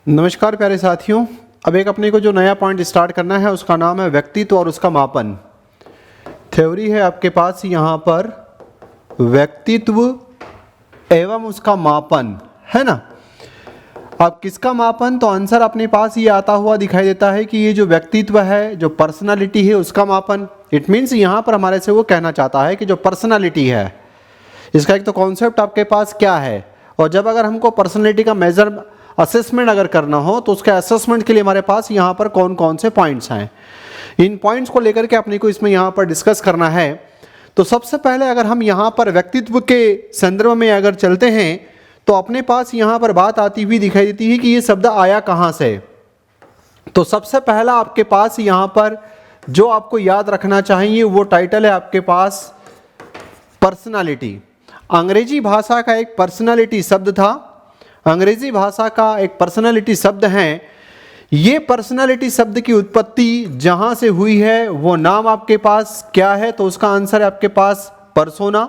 नमस्कार प्यारे साथियों। अब एक अपने को जो नया पॉइंट स्टार्ट करना है उसका नाम है व्यक्तित्व और उसका मापन। थ्योरी है आपके पास यहाँ पर व्यक्तित्व एवं उसका मापन, है ना। अब किसका मापन, तो आंसर अपने पास ये आता हुआ दिखाई देता है कि ये जो व्यक्तित्व है, जो पर्सनालिटी है, उसका मापन। इट मीन्स यहाँ पर हमारे से वो कहना चाहता है कि जो पर्सनालिटी है इसका एक तो कॉन्सेप्ट आपके पास क्या है, और जब अगर हमको पर्सनालिटी का मेजर असेसमेंट अगर करना हो तो उसके असेसमेंट के लिए हमारे पास यहाँ पर कौन कौन से पॉइंट्स हैं, इन पॉइंट्स को लेकर के अपने को इसमें यहाँ पर डिस्कस करना है। तो सबसे पहले अगर हम यहाँ पर व्यक्तित्व के संदर्भ में अगर चलते हैं तो अपने पास यहाँ पर बात आती हुई दिखाई देती है कि ये शब्द आया कहाँ से। तो सबसे पहला आपके पास यहाँ पर जो आपको याद रखना चाहिए वो टाइटल है आपके पास पर्सनालिटी। अंग्रेजी भाषा का एक पर्सनालिटी शब्द था, अंग्रेजी भाषा का एक पर्सनालिटी शब्द है। ये पर्सनालिटी शब्द की उत्पत्ति जहाँ से हुई है वो नाम आपके पास क्या है, तो उसका आंसर है आपके पास पर्सोना।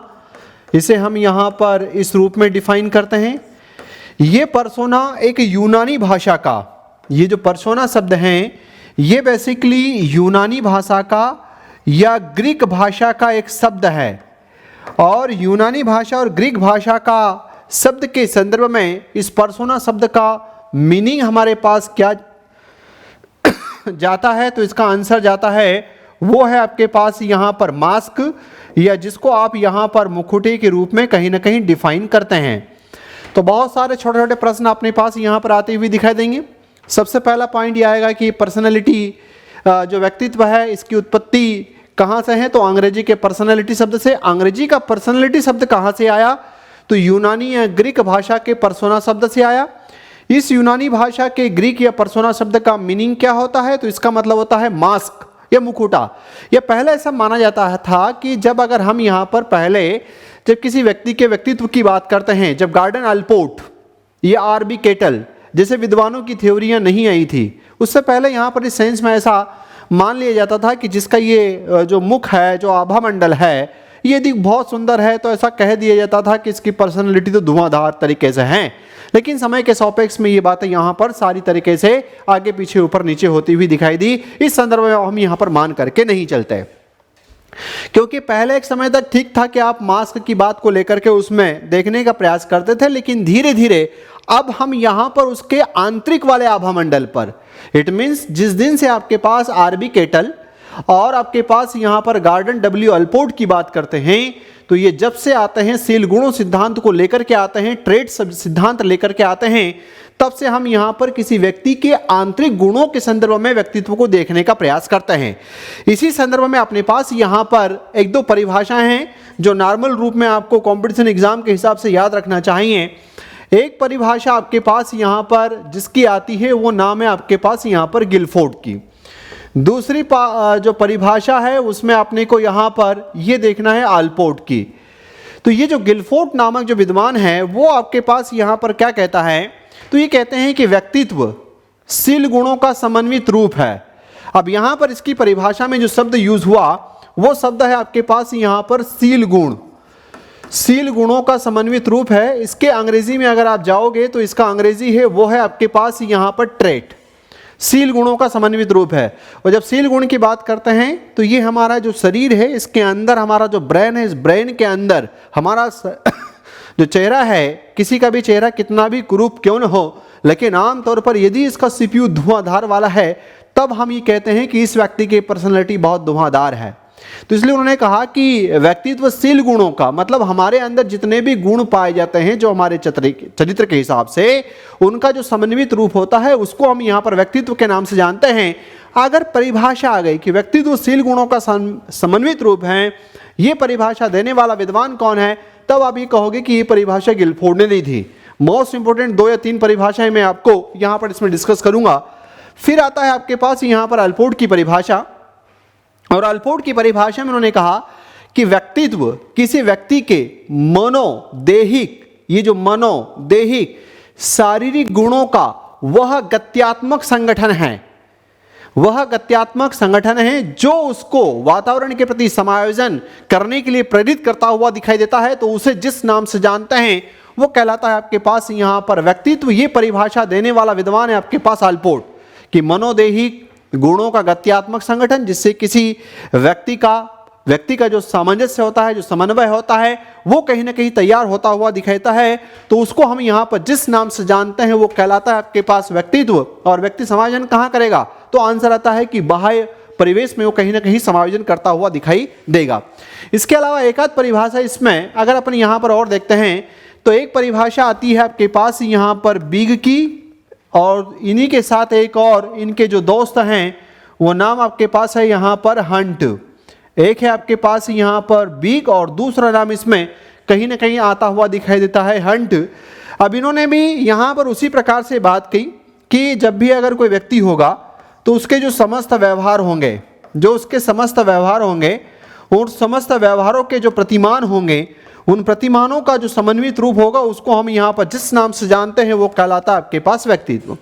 इसे हम यहाँ पर इस रूप में डिफाइन करते हैं। ये पर्सोना एक यूनानी भाषा का, ये जो पर्सोना शब्द हैं ये बेसिकली यूनानी भाषा का या ग्रीक भाषा का एक शब्द है, और यूनानी भाषा और ग्रीक भाषा का शब्द के संदर्भ में इस पर्सोना शब्द का मीनिंग हमारे पास क्या जाता है, तो इसका आंसर जाता है वो है आपके पास यहाँ पर मास्क, या जिसको आप यहाँ पर मुखौटे के रूप में कहीं ना कहीं डिफाइन करते हैं। तो बहुत सारे छोटे छोटे प्रश्न अपने पास यहाँ पर आते हुए दिखाई देंगे। सबसे पहला पॉइंट ये आएगा कि पर्सनैलिटी जो व्यक्तित्व है इसकी उत्पत्ति कहाँ से है, तो अंग्रेजी के पर्सनैलिटी शब्द से। अंग्रेजी का पर्सनैलिटी शब्द कहाँ से आया, तो यूनानी या ग्रीक भाषा के पर्सोना शब्द से आया। इस यूनानी भाषा के ग्रीक या पर्सोना शब्द का मीनिंग क्या होता है, तो इसका मतलब होता है मास्क या मुखौटा। यह पहले ऐसा माना जाता था कि जब अगर हम यहाँ पर पहले जब किसी व्यक्ति के व्यक्तित्व की बात करते हैं, जब गार्डन अल्पोर्ट या आरबी केटल जैसे विद्वानों की थ्योरियाँ नहीं आई थी, उससे पहले यहाँ पर इस सेंस में ऐसा मान लिया जाता था कि जिसका ये जो मुख है, जो आभा मंडल है, ये यदि बहुत सुंदर है तो ऐसा कह दिया जाता था कि इसकी पर्सनैलिटी तो धुआंधार तरीके से है। लेकिन समय के सापेक्ष में ये बातें यहाँ पर सारी तरीके से आगे पीछे ऊपर नीचे होती हुई दिखाई दी। इस संदर्भ में हम यहाँ पर मान करके नहीं चलते, क्योंकि पहले एक समय तक ठीक था कि आप मास्क की बात को लेकर के उसमें देखने का प्रयास करते थे, लेकिन धीरे धीरे अब हम यहाँ पर उसके आंतरिक वाले आभा मंडल पर, इट मीन्स जिस दिन से आपके पास आरबी केटल और आपके पास यहाँ पर गार्डन डब्ल्यू अल्पोर्ट की बात करते हैं, तो ये जब से आते हैं सील गुणों सिद्धांत को लेकर के आते हैं, ट्रेड सिद्धांत लेकर के आते हैं, तब से हम यहाँ पर किसी व्यक्ति के आंतरिक गुणों के संदर्भ में व्यक्तित्व को देखने का प्रयास करते हैं। इसी संदर्भ में अपने पास यहाँ पर एक दो परिभाषाएं हैं जो नॉर्मल रूप में आपको कॉम्पिटिशन एग्जाम के हिसाब से याद रखना चाहिए। एक परिभाषा आपके पास यहाँ पर जिसकी आती है वो नाम है आपके पास यहाँ पर गिलफोर्ड की। दूसरी जो परिभाषा है उसमें आपने को यहाँ पर ये देखना है अल्पोर्ट की। तो ये जो गिलफोर्ड नामक जो विद्वान है वो आपके पास यहाँ पर क्या कहता है, तो ये कहते हैं कि व्यक्तित्व शील गुणों का समन्वित रूप है। अब यहाँ पर इसकी परिभाषा में जो शब्द यूज हुआ वो शब्द है आपके पास यहाँ पर शील गुण, शील गुणों का समन्वित रूप है। इसके अंग्रेजी में अगर आप जाओगे तो इसका अंग्रेजी है वो है आपके पास यहाँ पर ट्रेट, शील गुणों का समन्वित रूप है। और जब शील गुण की बात करते हैं तो ये हमारा जो शरीर है इसके अंदर हमारा जो ब्रेन है, इस ब्रेन के अंदर हमारा जो चेहरा है, किसी का भी चेहरा कितना भी कुरूप क्यों न हो, लेकिन आमतौर पर यदि इसका सीपीयू धुआंधार वाला है तब हम ये कहते हैं कि इस व्यक्ति की पर्सनैलिटी बहुत धुआंधार है। तो इसलिए उन्होंने कहा कि व्यक्तित्वशील गुणों का मतलब हमारे अंदर जितने भी गुण पाए जाते हैं जो हमारे चरित्र के हिसाब से उनका जो समन्वित रूप होता है उसको हम यहाँ पर व्यक्तित्व के नाम से जानते हैं। अगर परिभाषा आ गई कि व्यक्तित्वशील गुणों का समन्वित रूप है, ये परिभाषा देने वाला विद्वान कौन है, तब आप ये कहोगे कि ये परिभाषा गिलफोर्ड ने दी थी। मोस्ट इंपोर्टेंट 2 या 3 परिभाषाएं मैं आपको यहाँ पर इसमें डिस्कस करूंगा। फिर आता है आपके पास यहाँ पर अल्पोर्ट की परिभाषा, और अल्पोर्ट की परिभाषा में उन्होंने कहा कि व्यक्तित्व किसी व्यक्ति के मनोदेहिक, ये जो मनोदेहिक शारीरिक गुणों का वह गत्यात्मक संगठन है, वह गत्यात्मक संगठन है जो उसको वातावरण के प्रति समायोजन करने के लिए प्रेरित करता हुआ दिखाई देता है। तो उसे जिस नाम से जानते हैं वो कहलाता है आपके पास यहाँ पर व्यक्तित्व। ये परिभाषा देने वाला विद्वान है आपके पास अल्पोर्ट, कि मनोदेहिक गुणों का गत्यात्मक संगठन, जिससे किसी व्यक्ति का जो सामंजस्य होता है, जो समन्वय होता है, वो कहीं ना कहीं तैयार होता हुआ दिखाता है, तो उसको हम यहाँ पर जिस नाम से जानते हैं वो कहलाता है आपके पास व्यक्तित्व। और व्यक्ति समायोजन कहाँ करेगा, तो आंसर आता है कि बाह्य परिवेश में वो कहीं ना कहीं समायोजन करता हुआ दिखाई देगा। इसके अलावा एक आध परिभाषा इसमें अगर अपन यहाँ पर और देखते हैं तो एक परिभाषा आती है आपके पास यहाँ पर बिग की, और इन्हीं के साथ एक और इनके जो दोस्त हैं वो नाम आपके पास है यहाँ पर हंट। एक है आपके पास यहाँ पर बिग और दूसरा नाम इसमें कहीं ना कहीं आता हुआ दिखाई देता है हंट। अब इन्होंने भी यहाँ पर उसी प्रकार से बात की कि जब भी अगर कोई व्यक्ति होगा तो उसके जो समस्त व्यवहार होंगे, उन समस्त व्यवहारों के जो प्रतिमान होंगे, उन प्रतिमानों का जो समन्वित रूप होगा उसको हम यहाँ पर जिस नाम से जानते हैं वो कहलाता है आपके पास व्यक्तित्व।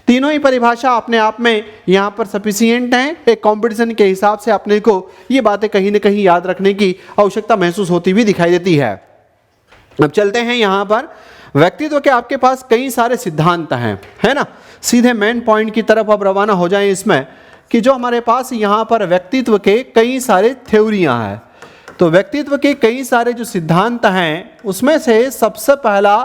तीनों ही परिभाषा अपने आप में यहाँ पर सफिशिएंट हैं। एक कंपटीशन के हिसाब से अपने को ये बातें कहीं ना कहीं याद रखने की आवश्यकता महसूस होती हुई दिखाई देती है। अब चलते हैं यहाँ पर व्यक्तित्व के आपके पास कई सारे सिद्धांत हैं, है ना। सीधे मेन पॉइंट की तरफ अब रवाना हो जाएं इसमें, कि जो हमारे पास यहाँ पर व्यक्तित्व के कई सारे थ्योरियाँ हैं। तो व्यक्तित्व के कई सारे जो सिद्धांत हैं उसमें से सबसे पहला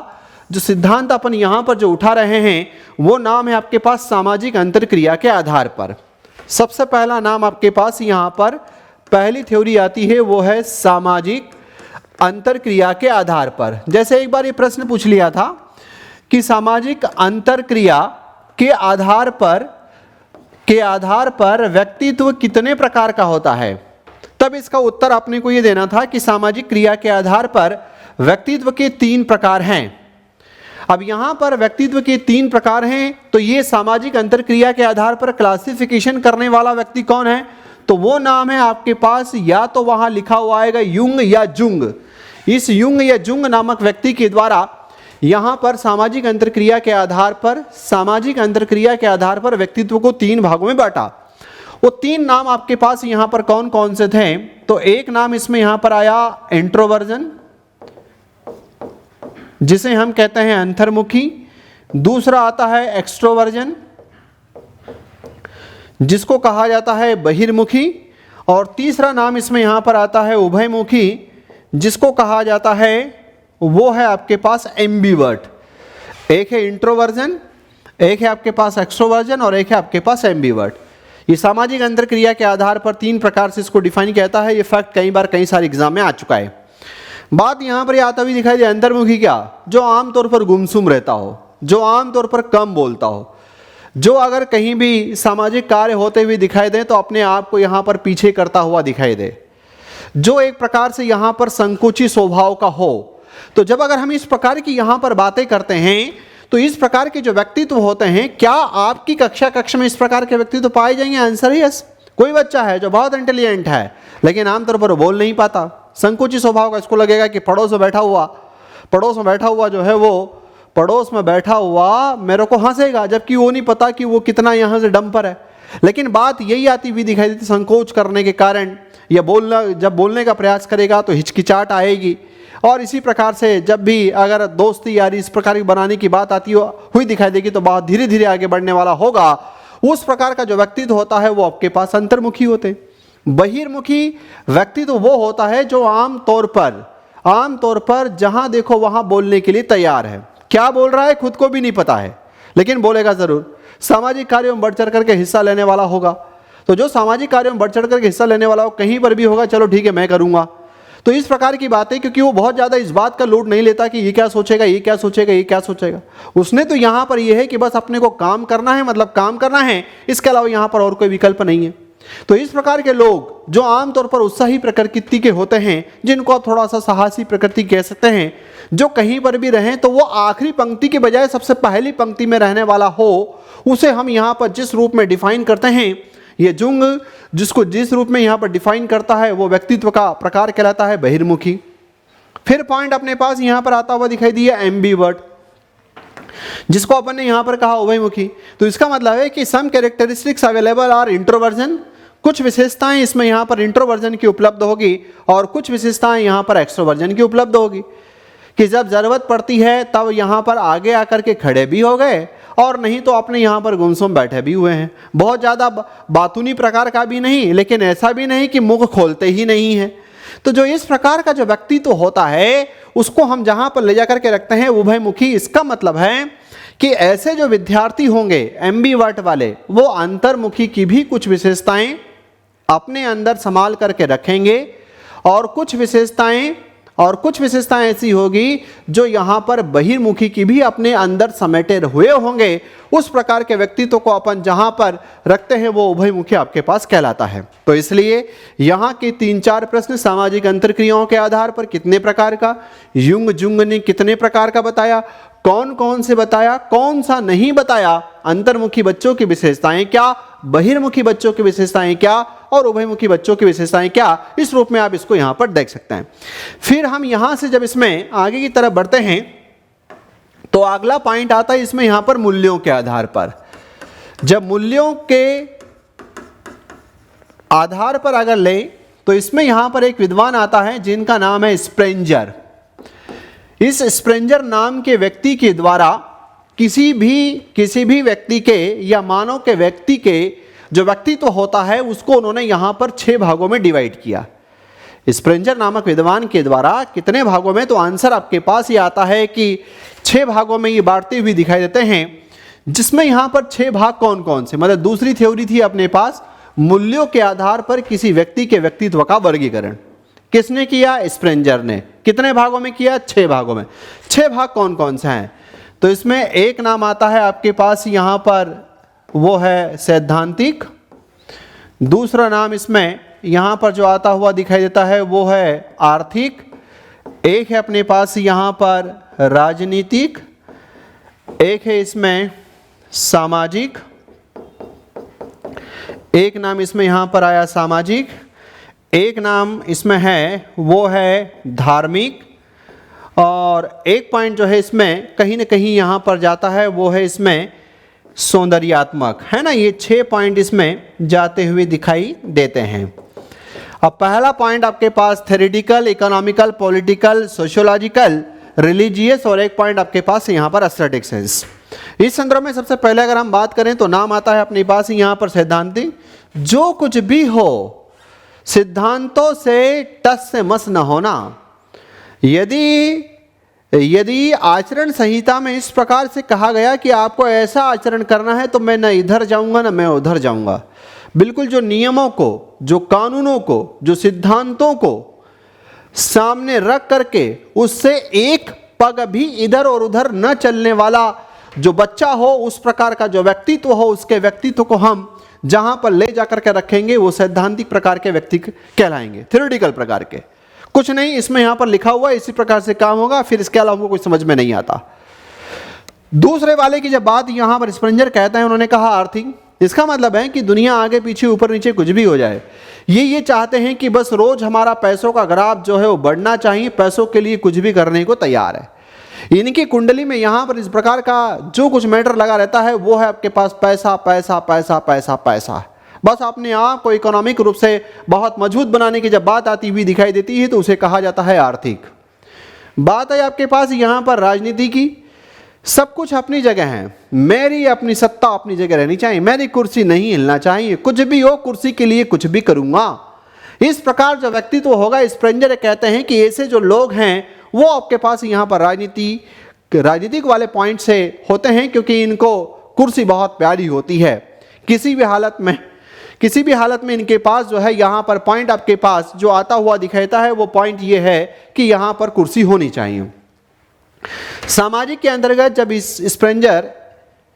जो सिद्धांत अपन यहाँ पर जो उठा रहे हैं वो नाम है आपके पास सामाजिक अंतरक्रिया के आधार पर। सबसे पहला नाम आपके पास यहाँ पर पहली थ्योरी आती है वो है सामाजिक अंतरक्रिया के आधार पर। जैसे एक बार ये प्रश्न पूछ लिया था कि सामाजिक अंतरक्रिया के आधार पर व्यक्तित्व कितने प्रकार का होता है, तब इसका उत्तर आपने को ये देना था कि सामाजिक क्रिया के आधार पर व्यक्तित्व के 3 प्रकार हैं। अब यहां पर व्यक्तित्व के 3 प्रकार हैं, तो ये सामाजिक अंतरक्रिया के आधार पर क्लासिफिकेशन करने वाला व्यक्ति कौन है, तो वो नाम है आपके पास, या तो वहां लिखा हुआ आएगा युंग या जुंग। इस युंग या जुंग नामक व्यक्ति के द्वारा यहां पर सामाजिक अंतरक्रिया के आधार पर व्यक्तित्व को 3 भागों में बांटा। वो 3 नाम आपके पास यहां पर कौन कौन से थे, तो एक नाम इसमें यहां पर आया इंट्रोवर्जन, जिसे हम कहते हैं अंतर्मुखी। दूसरा आता है एक्सट्रोवर्जन, जिसको कहा जाता है बहिर्मुखी। और तीसरा नाम इसमें यहां पर आता है उभयमुखी, जिसको कहा जाता है वो है आपके पास एम्बिवर्ट। एक है इंट्रोवर्जन, एक है आपके पास एक्सट्रोवर्जन और एक है आपके पास एम्बिवर्ट। ये सामाजिक अंतरक्रिया के आधार पर 3 प्रकार से इसको डिफाइन कहता है। ये फैक्ट कई सारे एग्जाम में आ चुका है। बात यहाँ पर आता हुई दिखाई दे अंतर्मुखी क्या, जो आमतौर पर गुमसुम रहता हो, जो आमतौर पर कम बोलता हो, जो अगर कहीं भी सामाजिक कार्य होते हुए दिखाई दे तो अपने आप को यहाँ पर पीछे करता हुआ दिखाई दे, जो एक प्रकार से यहाँ पर संकुची स्वभाव का हो। तो जब अगर हम इस प्रकार की यहाँ पर बातें करते हैं तो इस प्रकार के जो व्यक्तित्व होते हैं, क्या आपकी कक्षा में इस प्रकार के व्यक्तित्व पाए जाएंगे? आंसर है यस। कोई बच्चा है जो बहुत इंटेलिजेंट है लेकिन आमतौर पर बोल नहीं पाता, संकुची स्वभाव का, इसको लगेगा कि पड़ोस में बैठा हुआ जो है वो पड़ोस में बैठा हुआ मेरे को हंसेगा, जबकि वो नहीं पता कि वो कितना यहाँ से डंपर है। लेकिन बात यही आती हुई दिखाई देती, संकोच करने के कारण या जब बोलने का प्रयास करेगा तो हिचकिचाहट आएगी। और इसी प्रकार से जब भी अगर दोस्ती यारी इस प्रकार की बनाने की बात आती हुई दिखाई देगी तो बहुत धीरे धीरे आगे बढ़ने वाला होगा। उस प्रकार का जो व्यक्तित्व होता है वो आपके पास अंतर्मुखी होते हैं। बहिर्मुखी व्यक्तित्व वो होता है जो आमतौर पर जहां देखो वहां बोलने के लिए तैयार है। क्या बोल रहा है खुद को भी नहीं पता है लेकिन बोलेगा जरूर। सामाजिक कार्यों में बढ़ चढ़ करके हिस्सा लेने वाला होगा, तो जो सामाजिक कार्यों में बढ़ चढ़ करके हिस्सा लेने वाला हो कहीं पर भी होगा, चलो ठीक है मैं करूंगा। तो इस प्रकार की बातें, क्योंकि वो बहुत ज़्यादा इस बात का लोड नहीं लेता कि ये क्या सोचेगा। उसने तो यहाँ पर ये है कि बस अपने को काम करना है, मतलब काम करना है, इसके अलावा यहाँ पर और कोई विकल्प नहीं है। तो इस प्रकार के लोग जो आमतौर पर उत्साही प्रकृति के होते हैं, जिनको आप थोड़ा सा साहसी प्रकृति कह सकते हैं, जो कहीं पर भी रहें तो वो आखिरी पंक्ति के बजाय सबसे पहली पंक्ति में रहने वाला हो, उसे हम यहाँ पर जिस रूप में डिफाइन करते हैं, ये जुंग जिसको जिस रूप में यहाँ पर डिफाइन करता है वो व्यक्तित्व का प्रकार कहलाता है बहिर्मुखी। फिर पॉइंट अपने पास यहाँ पर आता हुआ दिखाई दिया एम्बिवर्ट, जिसको अपन ने यहाँ पर कहा उभयमुखी। तो इसका मतलब है कि some characteristics available are introversion, कुछ विशेषताएं इसमें यहाँ पर इंट्रोवर्जन की उपलब्ध होगी और कुछ विशेषताएं यहाँ पर एक्सट्रोवर्जन की उपलब्ध होगी। कि जब ज़रूरत पड़ती है तब यहाँ पर आगे आकर के खड़े भी हो गए, और नहीं तो अपने यहाँ पर गुमसुम बैठे भी हुए हैं। बहुत ज़्यादा बातूनी प्रकार का भी नहीं, लेकिन ऐसा भी नहीं कि मुख खोलते ही नहीं है। तो जो इस प्रकार का जो व्यक्तित्व होता है उसको हम जहाँ पर ले जाकर के रखते हैं उभयमुखी। इसका मतलब है कि ऐसे जो विद्यार्थी होंगे एम्बीवर्ट वाले, वो अंतर्मुखी की भी कुछ विशेषताएं अपने अंदर संभाल करके रखेंगे, और कुछ विशेषताएं ऐसी होगी जो यहाँ पर बहिर्मुखी की भी अपने अंदर समेटे हुए होंगे। उस प्रकार के व्यक्तित्व को अपन जहाँ पर रखते हैं वो उभयमुखी आपके पास कहलाता है। तो इसलिए यहाँ के 3-4 प्रश्न सामाजिक अंतर्क्रियाओं के आधार पर कितने प्रकार का, जुंग ने कितने प्रकार का बताया, कौन कौन से बताया, कौन सा नहीं बताया, अंतर्मुखी बच्चों की विशेषताएं क्या, बहिर्मुखी बच्चों की विशेषताएं क्या, और उभयमुखी बच्चों की विशेषताएं क्या, इस रूप में आप इसको यहां पर देख सकते हैं। फिर हम यहां से जब इसमें आगे की तरफ बढ़ते हैं तो अगला पॉइंट आता है इसमें यहां पर मूल्यों के आधार पर। जब मूल्यों के आधार पर अगर लें तो इसमें यहां पर एक विद्वान आता है जिनका नाम है स्प्रेंजर। इस स्प्रेंजर नाम के व्यक्ति के द्वारा किसी भी व्यक्ति के या मानव के व्यक्ति के जो व्यक्तित्व होता है उसको उन्होंने यहां पर 6 भागों में डिवाइड किया। स्प्रेंजर नामक विद्वान के द्वारा कितने भागों में, तो आंसर आपके पास ये आता है कि 6 भागों में ये बांटते हुए दिखाई देते हैं। जिसमें यहां पर 6 भाग कौन कौन से, मतलब दूसरी थ्योरी थी अपने पास मूल्यों के आधार पर किसी व्यक्ति के व्यक्तित्व का वर्गीकरण। किसने किया? स्प्रेंजर ने। कितने भागों में किया? 6 भागों में। 6 भाग कौन कौन से हैं? तो इसमें एक नाम आता है आपके पास यहां पर, वो है सैद्धांतिक। दूसरा नाम इसमें यहां पर जो आता हुआ दिखाई देता है वो है आर्थिक। एक है अपने पास यहां पर राजनीतिक, एक है इसमें सामाजिक, एक नाम इसमें यहां पर आया सामाजिक, एक नाम इसमें है वो है धार्मिक, और एक पॉइंट जो है इसमें कहीं ना कहीं यहां पर जाता है वो है इसमें सौंदर्यात्मक, है ना। ये 6 पॉइंट इसमें जाते हुए दिखाई देते हैं। अब पहला पॉइंट आपके पास theoretical, economical, political, sociological, religious, और एक पॉइंट आपके पास यहाँ पर एस्थेटिक सेंस। इस संदर्भ में सबसे पहले अगर हम बात करें तो नाम आता है अपने पास यहाँ पर सैद्धांतिक। जो कुछ भी हो सिद्धांतों से टस से मस न होना। यदि आचरण संहिता में इस प्रकार से कहा गया कि आपको ऐसा आचरण करना है तो मैं न इधर जाऊंगा न मैं उधर जाऊंगा। बिल्कुल जो नियमों को, जो कानूनों को, जो सिद्धांतों को सामने रख करके उससे एक पग भी इधर और उधर न चलने वाला जो बच्चा हो, उस प्रकार का जो व्यक्तित्व हो, उसके व्यक्तित्व को हम जहां पर ले जाकर के रखेंगे वो सैद्धांतिक प्रकार के व्यक्ति कहलाएंगे, थ्योरेटिकल प्रकार के। कुछ नहीं इसमें यहां पर लिखा हुआ है, इसी प्रकार से काम होगा, फिर इसके अलावा हमको कुछ समझ में नहीं आता। दूसरे वाले की जब बात यहां पर स्प्रेंजर कहता है, उन्होंने कहा आर्थिक। इसका मतलब है कि दुनिया आगे पीछे ऊपर नीचे कुछ भी हो जाए, ये चाहते हैं कि बस रोज हमारा पैसों का ग्राफ जो है वो बढ़ना चाहिए, पैसों के लिए कुछ भी करने को तैयार है। इनकी कुंडली में यहां पर इस प्रकार का जो कुछ मैटर लगा रहता है वो है आपके पास पैसा पैसा पैसा पैसा पैसा। बस अपने आप को इकोनॉमिक रूप से बहुत मजबूत बनाने की जब बात आती हुई दिखाई देती है तो उसे कहा जाता है आर्थिक। बात है आपके पास यहां पर राजनीति की। सब कुछ अपनी जगह है, मेरी अपनी सत्ता अपनी जगह रहनी चाहिए, मेरी कुर्सी नहीं हिलना चाहिए, कुछ भी हो कुर्सी के लिए कुछ भी करूंगा। इस प्रकार जो व्यक्तित्व होगा, स्प्रेंजर कहते हैं कि ऐसे जो लोग हैं वो आपके पास यहाँ पर राजनीतिक वाले पॉइंट से होते हैं, क्योंकि इनको कुर्सी बहुत प्यारी होती है। किसी भी हालत में इनके पास जो है यहाँ पर पॉइंट आपके पास जो आता हुआ दिखाता है वो पॉइंट ये है कि यहाँ पर कुर्सी होनी चाहिए। सामाजिक के अंतर्गत जब इस स्प्रेंजर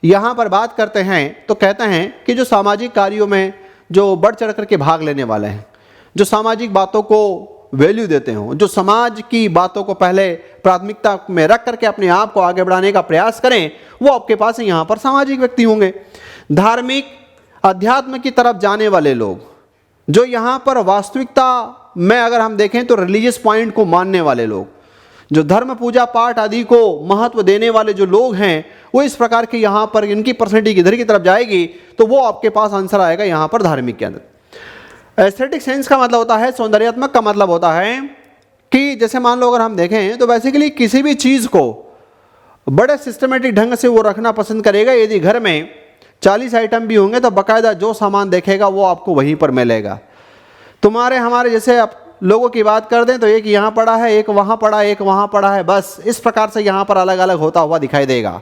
यहाँ पर बात करते हैं तो कहते हैं कि जो सामाजिक कार्यों में जो बढ़ चढ़ करके भाग लेने वाले हैं, जो सामाजिक बातों को वैल्यू देते हो, जो समाज की बातों को पहले प्राथमिकता में रख करके अपने आप को आगे बढ़ाने का प्रयास करें, वो आपके पास यहाँ पर सामाजिक व्यक्ति होंगे। धार्मिक अध्यात्म की तरफ जाने वाले लोग, जो यहाँ पर वास्तविकता में अगर हम देखें तो रिलीजियस पॉइंट को मानने वाले लोग, जो धर्म पूजा पाठ आदि को महत्व देने वाले जो लोग हैं, वो इस प्रकार के यहाँ पर इनकी पर्सनैलिटी किधर की तरफ जाएगी तो वो आपके पास आंसर आएगा यहाँ पर धार्मिक के अंदर। एस्थेटिक सेंस का मतलब होता है, सौंदर्यात्मक का मतलब होता है कि जैसे मान लो अगर हम देखें तो बेसिकली किसी भी चीज़ को बड़े सिस्टमेटिक ढंग से वो रखना पसंद करेगा। यदि घर में 40 आइटम भी होंगे तो बाकायदा जो सामान देखेगा वो आपको वहीं पर मिलेगा। तुम्हारे हमारे जैसे आप लोगों की बात कर दें तो एक यहाँ पड़ा है, एक वहाँ पड़ा है, एक वहाँ पड़ा है, बस इस प्रकार से यहाँ पर अलग अलग होता हुआ दिखाई देगा।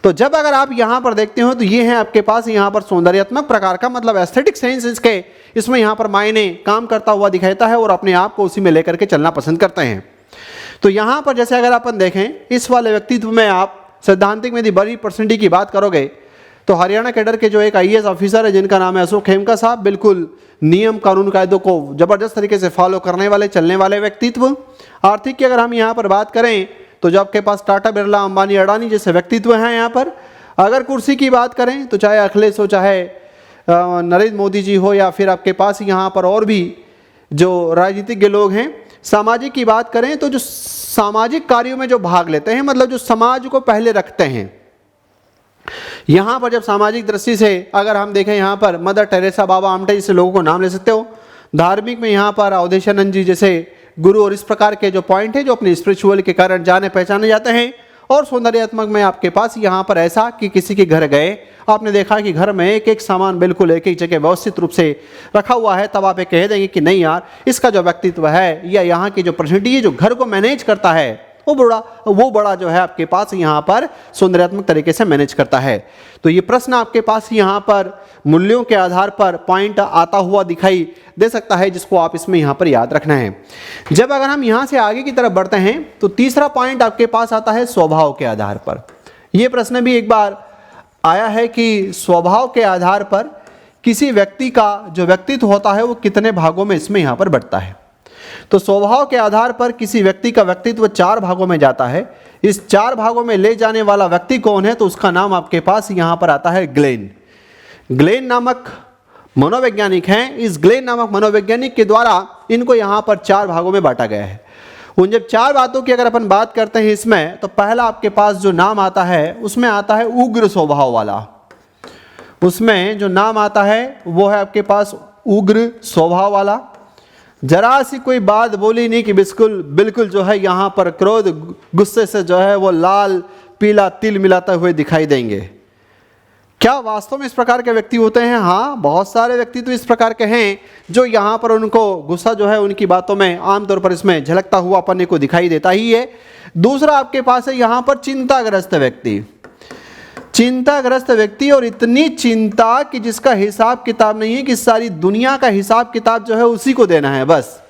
तो जब अगर आप यहाँ पर देखते हो तो ये है आपके पास यहाँ पर सौंदर्यात्मक प्रकार का, मतलब एस्थेटिक सेंस इसमें यहाँ पर मायने काम करता हुआ दिखाता है और अपने आप को उसी में लेकर के चलना पसंद करते हैं। तो यहाँ पर जैसे अगर अपन देखें इस वाले व्यक्तित्व में आप सैद्धांतिक में यदि बड़ी पर्सनैलिटी की बात करोगे तो हरियाणा कैडर के जो एक IAS ऑफिसर है जिनका नाम है अशोक खेमका साहब, बिल्कुल नियम कानून कायदों को जबरदस्त तरीके से फॉलो करने वाले, चलने वाले व्यक्तित्व। आर्थिक की अगर हम यहाँ पर बात करें तो जो आपके पास टाटा बिरला, अंबानी, अडानी जैसे व्यक्तित्व हैं यहाँ पर। अगर कुर्सी की बात करें तो चाहे अखिलेश हो, चाहे नरेंद्र मोदी जी हो, या फिर आपके पास यहाँ पर और भी जो राजनीतिज्ञ लोग हैं। सामाजिक की बात करें तो जो सामाजिक कार्यों में जो भाग लेते हैं, मतलब जो समाज को पहले रखते हैं, यहाँ पर जब सामाजिक दृष्टि से अगर हम देखें यहाँ पर मदर टेरेसा, बाबा आमटे जैसे लोगों को नाम ले सकते हो। धार्मिक में यहाँ पर अवधेशानंद जी जैसे गुरु और इस प्रकार के जो पॉइंट है जो अपने स्पिरिचुअल के कारण जाने पहचाने जाते हैं। और सौंदर्यात्मक में आपके पास यहाँ पर ऐसा कि किसी के घर गए, आपने देखा कि घर में एक एक सामान बिल्कुल एक एक जगह व्यवस्थित रूप से रखा हुआ है, तब आप ये कह देंगे कि नहीं यार इसका जो व्यक्तित्व है या यहाँ की जो पर्सनैलिटी है जो घर को मैनेज करता है वो बड़ा जो है आपके पास यहाँ पर सौंदर्यात्मक तरीके से मैनेज करता है। तो ये प्रश्न आपके पास यहाँ पर मूल्यों के आधार पर पॉइंट आता हुआ दिखाई दे सकता है, जिसको आप इसमें यहाँ पर याद रखना है। जब अगर हम यहाँ से आगे की तरफ बढ़ते हैं तो तीसरा पॉइंट आपके पास आता है स्वभाव के आधार पर। यह प्रश्न भी एक बार आया है कि स्वभाव के आधार पर किसी व्यक्ति का जो व्यक्तित्व होता है वो कितने भागों में इसमें यहाँ पर बढ़ता है। तो स्वभाव के आधार पर किसी व्यक्ति का व्यक्तित्व 4 भागों में जाता है। इस 4 भागों में ले जाने वाला व्यक्ति कौन है, तो उसका नाम आपके पास यहाँ पर आता है ग्लेन। ग्लेन नामक मनोवैज्ञानिक हैं। इस ग्लेन नामक मनोवैज्ञानिक के द्वारा इनको यहाँ पर 4 भागों में बांटा गया है। उन जब 4 बातों की अगर अपन बात करते हैं इसमें, तो पहला आपके पास जो नाम आता है उसमें आता है उग्र स्वभाव वाला। उसमें जो नाम आता है वो है आपके पास उग्र स्वभाव वाला। जरा सी कोई बात बोली नहीं कि बिल्कुल जो है यहाँ पर क्रोध गुस्से से जो है वो लाल पीला तिल मिलाते हुए दिखाई देंगे। क्या वास्तव में इस प्रकार के व्यक्ति होते हैं? हाँ, बहुत सारे व्यक्ति तो इस प्रकार के हैं जो यहाँ पर उनको गुस्सा जो है उनकी बातों में आमतौर पर इसमें झलकता हुआ अपने को दिखाई देता ही है। दूसरा आपके पास है यहाँ पर चिंताग्रस्त व्यक्ति। चिंताग्रस्त व्यक्ति, और इतनी चिंता कि जिसका हिसाब किताब नहीं है, कि सारी दुनिया का हिसाब किताब जो है उसी को देना है बस।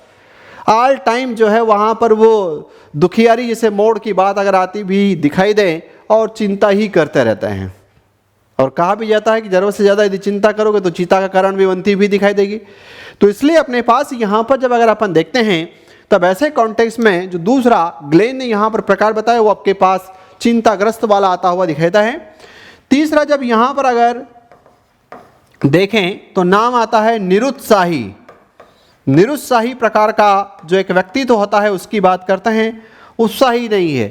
ऑल टाइम जो है वहाँ पर वो दुखियारी जैसे मोड़ की बात अगर आती भी दिखाई दे और चिंता ही करते रहते हैं। और कहा भी जाता है कि जरूरत से ज़्यादा यदि चिंता करोगे तो चिंता का कारण भी बनती भी दिखाई देगी। तो इसलिए अपने पास यहाँ पर जब अगर अपन देखते हैं तब ऐसे कॉन्टेक्स्ट में जो दूसरा ग्लेन ने यहाँ पर प्रकार बताया वो आपके पास चिंताग्रस्त वाला आता हुआ दिखाता है। तीसरा जब यहाँ पर अगर देखें तो नाम आता है निरुत्साही। निरुत्साही प्रकार का जो एक व्यक्तित्व होता है उसकी बात करते हैं। उत्साही नहीं है,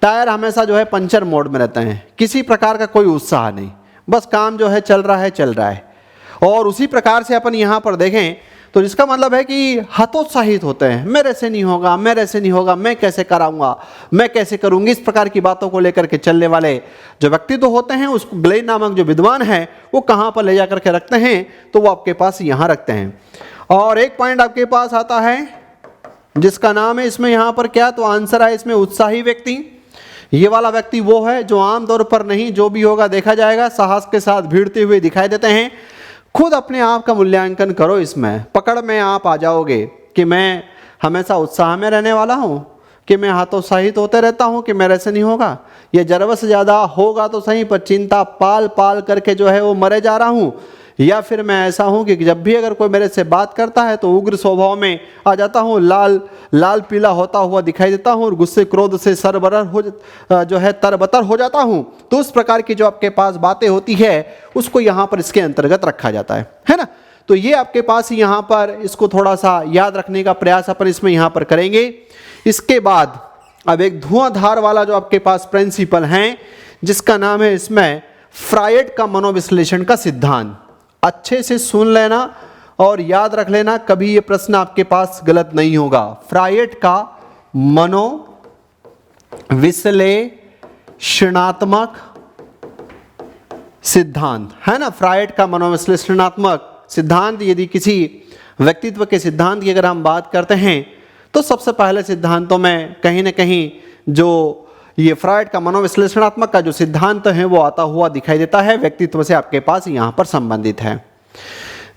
टायर हमेशा जो है पंचर मोड में रहते हैं, किसी प्रकार का कोई उत्साह नहीं, बस काम जो है चल रहा है। और उसी प्रकार से अपन यहाँ पर देखें तो इसका मतलब है कि हतोत्साहित होते हैं, मेरे से नहीं होगा, मैं कैसे कराऊंगा, मैं कैसे करूंगी, इस प्रकार की बातों को लेकर के चलने वाले जो व्यक्तित्व होते हैं उसको ग्लेन नामक जो विद्वान है वो कहाँ पर ले जाकर के रखते हैं, तो वो आपके पास यहाँ रखते हैं। और एक पॉइंट आपके पास आता है जिसका नाम है इसमें यहाँ पर क्या, तो आंसर है इसमें उत्साही व्यक्ति। ये वाला व्यक्ति वो है जो आमतौर पर नहीं, जो भी होगा देखा जाएगा, साहस के साथ भिड़ते हुए दिखाई देते हैं। खुद अपने आप का मूल्यांकन करो, इसमें पकड़ में आप आ जाओगे कि मैं हमेशा उत्साह में रहने वाला हूँ, कि मैं हतोत्साहित होते रहता हूँ, कि मेरे से नहीं होगा, ये ज़रूरत से ज़्यादा होगा तो सही पर चिंता पाल पाल करके जो है वो मरे जा रहा हूँ, या फिर मैं ऐसा हूँ कि जब भी अगर कोई मेरे से बात करता है तो उग्र स्वभाव में आ जाता हूँ, लाल पीला होता हुआ दिखाई देता हूँ और गुस्से क्रोध से तरबतर हो जाता हूँ। तो उस प्रकार की जो आपके पास बातें होती है उसको यहाँ पर इसके अंतर्गत रखा जाता है ना। तो ये आपके पास यहाँ पर इसको थोड़ा सा याद रखने का प्रयास अपन इसमें यहाँ पर करेंगे। इसके बाद अब एक धुआंधार वाला जो आपके पास प्रिंसिपल हैं जिसका नाम है इसमें फ्रायड का मनोविश्लेषण का सिद्धांत। अच्छे से सुन लेना और याद रख लेना, कभी ये प्रश्न आपके पास गलत नहीं होगा। फ्रायड का मनोविश्लेषणात्मक सिद्धांत है ना। फ्रायड का मनोविश्लेषणात्मक सिद्धांत, यदि किसी व्यक्तित्व के सिद्धांत की अगर हम बात करते हैं तो सबसे पहले सिद्धांतों में कहीं ना कहीं जो ये फ्रायड का मनोविश्लेषणात्मक का जो सिद्धांत है वो आता हुआ दिखाई देता है, व्यक्तित्व से आपके पास यहाँ पर संबंधित है।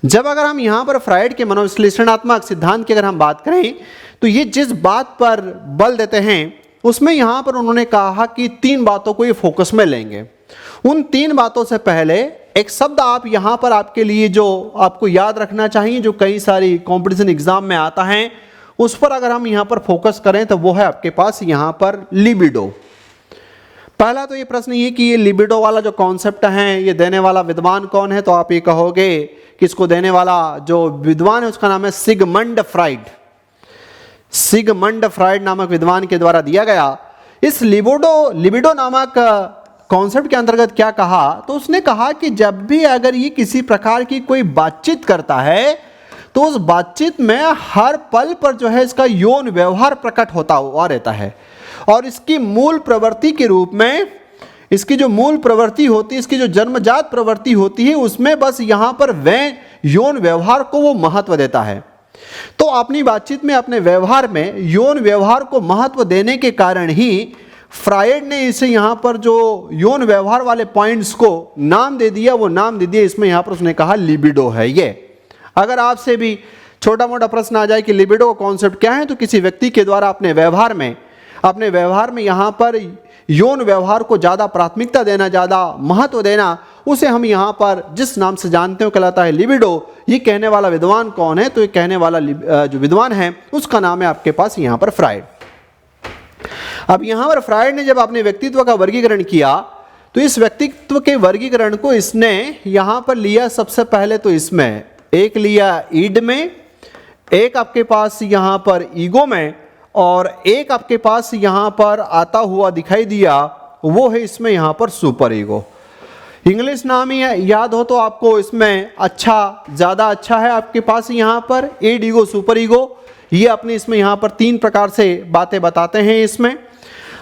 जब अगर हम यहाँ पर फ्रायड के मनोविश्लेषणात्मक सिद्धांत की अगर हम बात करें तो ये जिस बात पर बल देते हैं उसमें यहाँ पर उन्होंने कहा कि 3 बातों को ये फोकस में लेंगे। उन 3 बातों से पहले एक शब्द आप यहाँ पर आपके लिए जो आपको याद रखना चाहिए, जो कई सारी कॉम्पिटिशन एग्जाम में आता है, उस पर अगर हम यहाँ पर फोकस करें तो वो है आपके पास यहाँ पर लिबिडो। पहला तो ये प्रश्न ये कि ये लिबिडो वाला जो कॉन्सेप्ट है ये देने वाला विद्वान कौन है, तो आप ये कहोगे कि इसको देने वाला जो विद्वान है उसका नाम है सिगमंड फ्राइड। सिगमंड फ्राइड नामक विद्वान के द्वारा दिया गया। इस लिबिडो नामक कॉन्सेप्ट के अंतर्गत क्या कहा, तो उसने कहा कि जब भी अगर ये किसी प्रकार की कोई बातचीत करता है तो उस बातचीत में हर पल पर जो है इसका यौन व्यवहार प्रकट होता हुआ रहता है, और इसकी मूल प्रवृत्ति के रूप में इसकी जो मूल प्रवृत्ति होती है, इसकी जो जन्मजात प्रवृत्ति होती है, उसमें बस यहाँ पर वह यौन व्यवहार को वो महत्व देता है। तो अपनी बातचीत में, अपने व्यवहार में यौन व्यवहार को महत्व देने के कारण ही फ्रायड ने इसे यहाँ पर जो यौन व्यवहार वाले पॉइंट्स को नाम दे दिया, वो नाम दे दिया इसमें यहाँ पर उसने कहा लिबिडो है ये। अगर आपसे भी छोटा मोटा प्रश्न आ जाए कि लिबिडो का कॉन्सेप्ट क्या है, तो किसी व्यक्ति के द्वारा अपने व्यवहार में यहाँ पर यौन व्यवहार को ज़्यादा प्राथमिकता देना, ज़्यादा महत्व देना, उसे हम यहाँ पर जिस नाम से जानते हो कहलाता है लिबिडो। ये कहने वाला विद्वान कौन है, तो ये कहने वाला जो विद्वान है उसका नाम है आपके पास यहाँ पर फ्रायड। अब यहाँ पर फ्रायड ने जब अपने व्यक्तित्व का वर्गीकरण किया तो इस व्यक्तित्व के वर्गीकरण को इसने यहाँ पर लिया। सबसे पहले तो इसमें एक लिया ईड में, एक आपके पास यहाँ पर ईगो में, और एक आपके पास यहाँ पर आता हुआ दिखाई दिया वो है इसमें यहाँ पर सुपर ईगो। इंग्लिश नाम ही याद हो तो आपको इसमें ज़्यादा अच्छा है आपके पास यहाँ पर ईड, ईगो, सुपर ईगो। ये अपने इसमें यहाँ पर 3 प्रकार से बातें बताते हैं इसमें।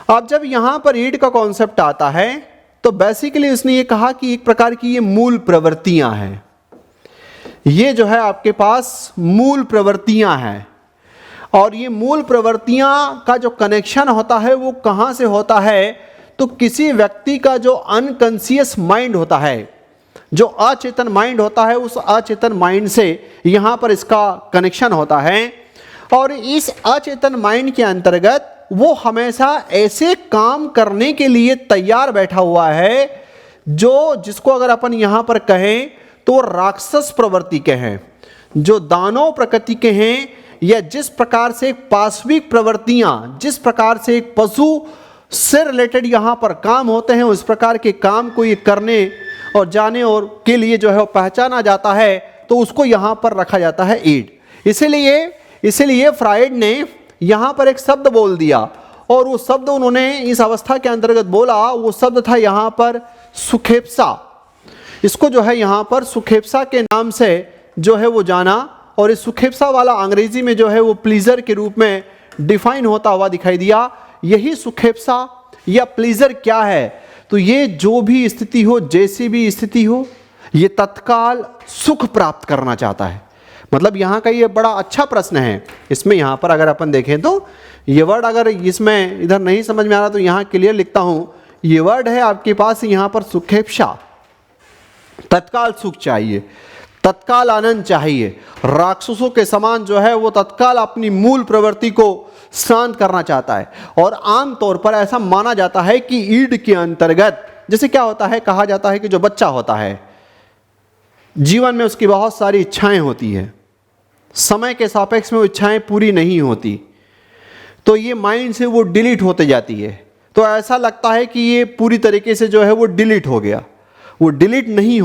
अब जब यहाँ पर ईड का कॉन्सेप्ट आता है तो बेसिकली उसने ये कहा कि एक प्रकार की ये मूल प्रवृत्तियां हैं, ये जो है आपके पास मूल प्रवृत्तियां हैं, और ये मूल प्रवृत्तियां का जो कनेक्शन होता है वो कहाँ से होता है, तो किसी व्यक्ति का जो अनकॉन्शियस माइंड होता है, जो अचेतन माइंड होता है, उस अचेतन माइंड से यहाँ पर इसका कनेक्शन होता है। और इस अचेतन माइंड के अंतर्गत वो हमेशा ऐसे काम करने के लिए तैयार बैठा हुआ है जो जिसको अगर अपन यहाँ पर कहें तो राक्षस प्रवृत्ति के हैं, जो दानव प्रकृति के हैं, या जिस प्रकार से पाशविक प्रवृत्तियां, जिस प्रकार से एक पशु से रिलेटेड यहाँ पर काम होते हैं, उस प्रकार के काम को ये करने और जाने और के लिए जो है वो पहचाना जाता है, तो उसको यहाँ पर रखा जाता है ईड। इसीलिए फ्रायड ने यहाँ पर एक शब्द बोल दिया, और वो शब्द उन्होंने इस अवस्था के अंतर्गत बोला, वो शब्द था यहाँ पर सुखेप्सा। इसको जो है यहाँ पर सुखेप्सा के नाम से जो है वो जाना, और इस सुखेप्सा वाला अंग्रेजी में जो है वो प्लीजर के रूप में डिफाइन होता हुआ दिखाई दिया। यही सुखेप्सा या प्लीजर क्या है, तो ये जो भी स्थिति हो, जैसी भी स्थिति हो, ये तत्काल सुख प्राप्त करना चाहता है। मतलब यहाँ का ये बड़ा अच्छा प्रश्न है। इसमें यहाँ पर अगर अपन देखें तो ये वर्ड अगर इसमें इधर नहीं समझ में आ रहा तो यहाँ क्लियर लिखता हूँ। ये वर्ड है आपके पास यहाँ पर सुखेप्सा, तत्काल सुख चाहिए, तत्काल आनंद चाहिए। राक्षसों के समान जो है वो तत्काल अपनी मूल प्रवृत्ति को शांत करना चाहता है। और आम तौर पर ऐसा माना जाता है कि ईड के अंतर्गत जैसे क्या होता है, कहा जाता है कि जो बच्चा होता है जीवन में उसकी बहुत सारी इच्छाएं होती है, समय के सापेक्ष में वो इच्छाएं पूरी नहीं होती, तो ये माइंड से वो डिलीट होते जाती है। तो ऐसा लगता है कि ये पूरी तरीके से जो है वो डिलीट हो गया, वो डिलीट नहीं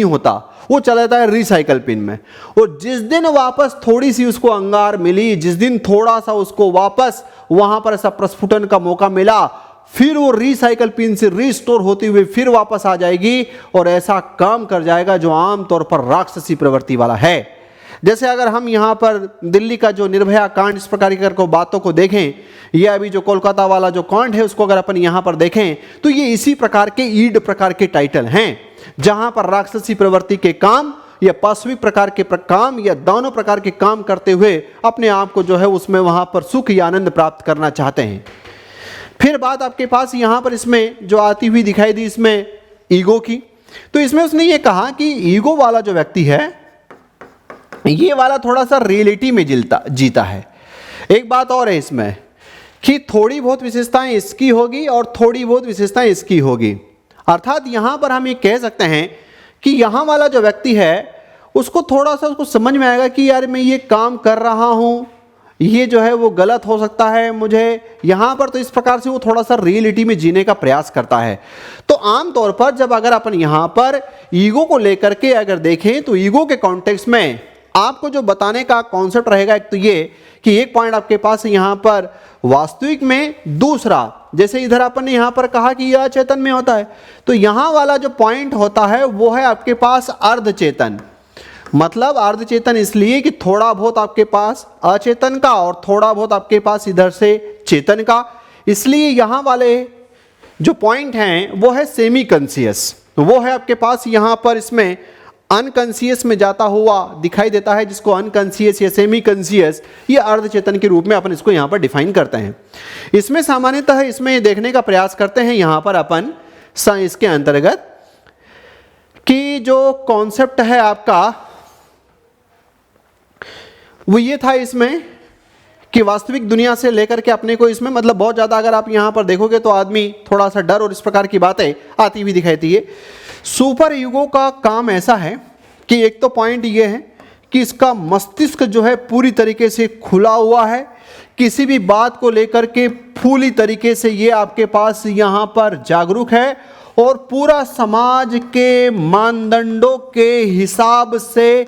होता, वो चला जाता है रिसाइकल पिन में। और जिस दिन वापस थोड़ी सी उसको अंगार मिली, जिस दिन थोड़ा सा उसको वापस वहां पर ऐसा प्रस्फुटन का मौका मिला, फिर वो रिसाइकल पिन से रिस्टोर होती हुई फिर वापस आ जाएगी और ऐसा काम कर जाएगा जो आमतौर पर राक्षसी प्रवृत्ति वाला है। जैसे अगर हम यहाँ पर दिल्ली का जो निर्भया कांड, इस प्रकार की को बातों को देखें, या अभी जो कोलकाता वाला जो कांड है उसको अगर अपन यहाँ पर देखें, तो ये इसी प्रकार के ईड प्रकार के टाइटल हैं, जहां पर राक्षसी प्रवृत्ति के काम या पाशविक प्रकार के काम या दोनों प्रकार के काम करते हुए अपने आप को जो है उसमें वहां पर सुख या आनंद प्राप्त करना चाहते हैं। फिर बात आपके पास यहां पर इसमें जो आती हुई दिखाई दी इसमें ईगो की, तो इसमें उसने ये कहा कि ईगो वाला जो व्यक्ति है ये वाला थोड़ा सा रियलिटी में जीता है। एक बात और है इसमें कि थोड़ी बहुत विशेषताएं इसकी होगी और थोड़ी बहुत विशेषताएं इसकी होगी। अर्थात यहां पर हम ये कह सकते हैं कि यहां वाला जो व्यक्ति है उसको थोड़ा सा उसको समझ में आएगा कि यार मैं ये काम कर रहा हूं, ये जो है वो गलत हो सकता है मुझे यहां पर, तो इस प्रकार से वो थोड़ा सा रियलिटी में जीने का प्रयास करता है। तो आमतौर पर जब अगर अपन यहां पर ईगो को लेकर के अगर देखें तो ईगो के कॉन्टेक्स्ट में आपको जो बताने का कॉन्सेप्ट रहेगा, एक तो ये कि एक पॉइंट आपके पास यहां पर वास्तविक में, दूसरा जैसे इधर अपन ने यहां पर कहा कि यह अचेतन में होता है, तो यहां वाला जो पॉइंट होता है वो है आपके पास अर्धचेतन। मतलब अर्धचेतन इसलिए कि थोड़ा बहुत आपके पास अचेतन का और थोड़ा बहुत आपके पास इधर से चेतन का, इसलिए यहां वाले जो पॉइंट हैं वो है सेमी कॉन्शियस, वो है आपके पास यहां पर इसमें अनकॉन्शियस में जाता हुआ दिखाई देता है, जिसको अनकॉन्शियस या सेमी कॉन्शियस या अर्धचेतन के रूप में अपन इसको यहाँ पर डिफाइन करते हैं। इसमें सामान्यतः इसमें देखने का प्रयास करते हैं यहाँ पर अपन इसके अंतर्गत कि जो कॉन्सेप्ट है आपका वो ये था इसमें कि वास्तविक दुनिया से लेकर के अपने को इसमें मतलब बहुत ज़्यादा अगर आप यहाँ पर देखोगे तो आदमी थोड़ा सा डर और इस प्रकार की बातें आती हुई दिखाई दी है। सुपर ईगो का काम ऐसा है कि एक तो पॉइंट ये है कि इसका मस्तिष्क जो है पूरी तरीके से खुला हुआ है, किसी भी बात को लेकर के फूली तरीके से ये आपके पास यहाँ पर जागरूक है और पूरा समाज के मानदंडों के हिसाब से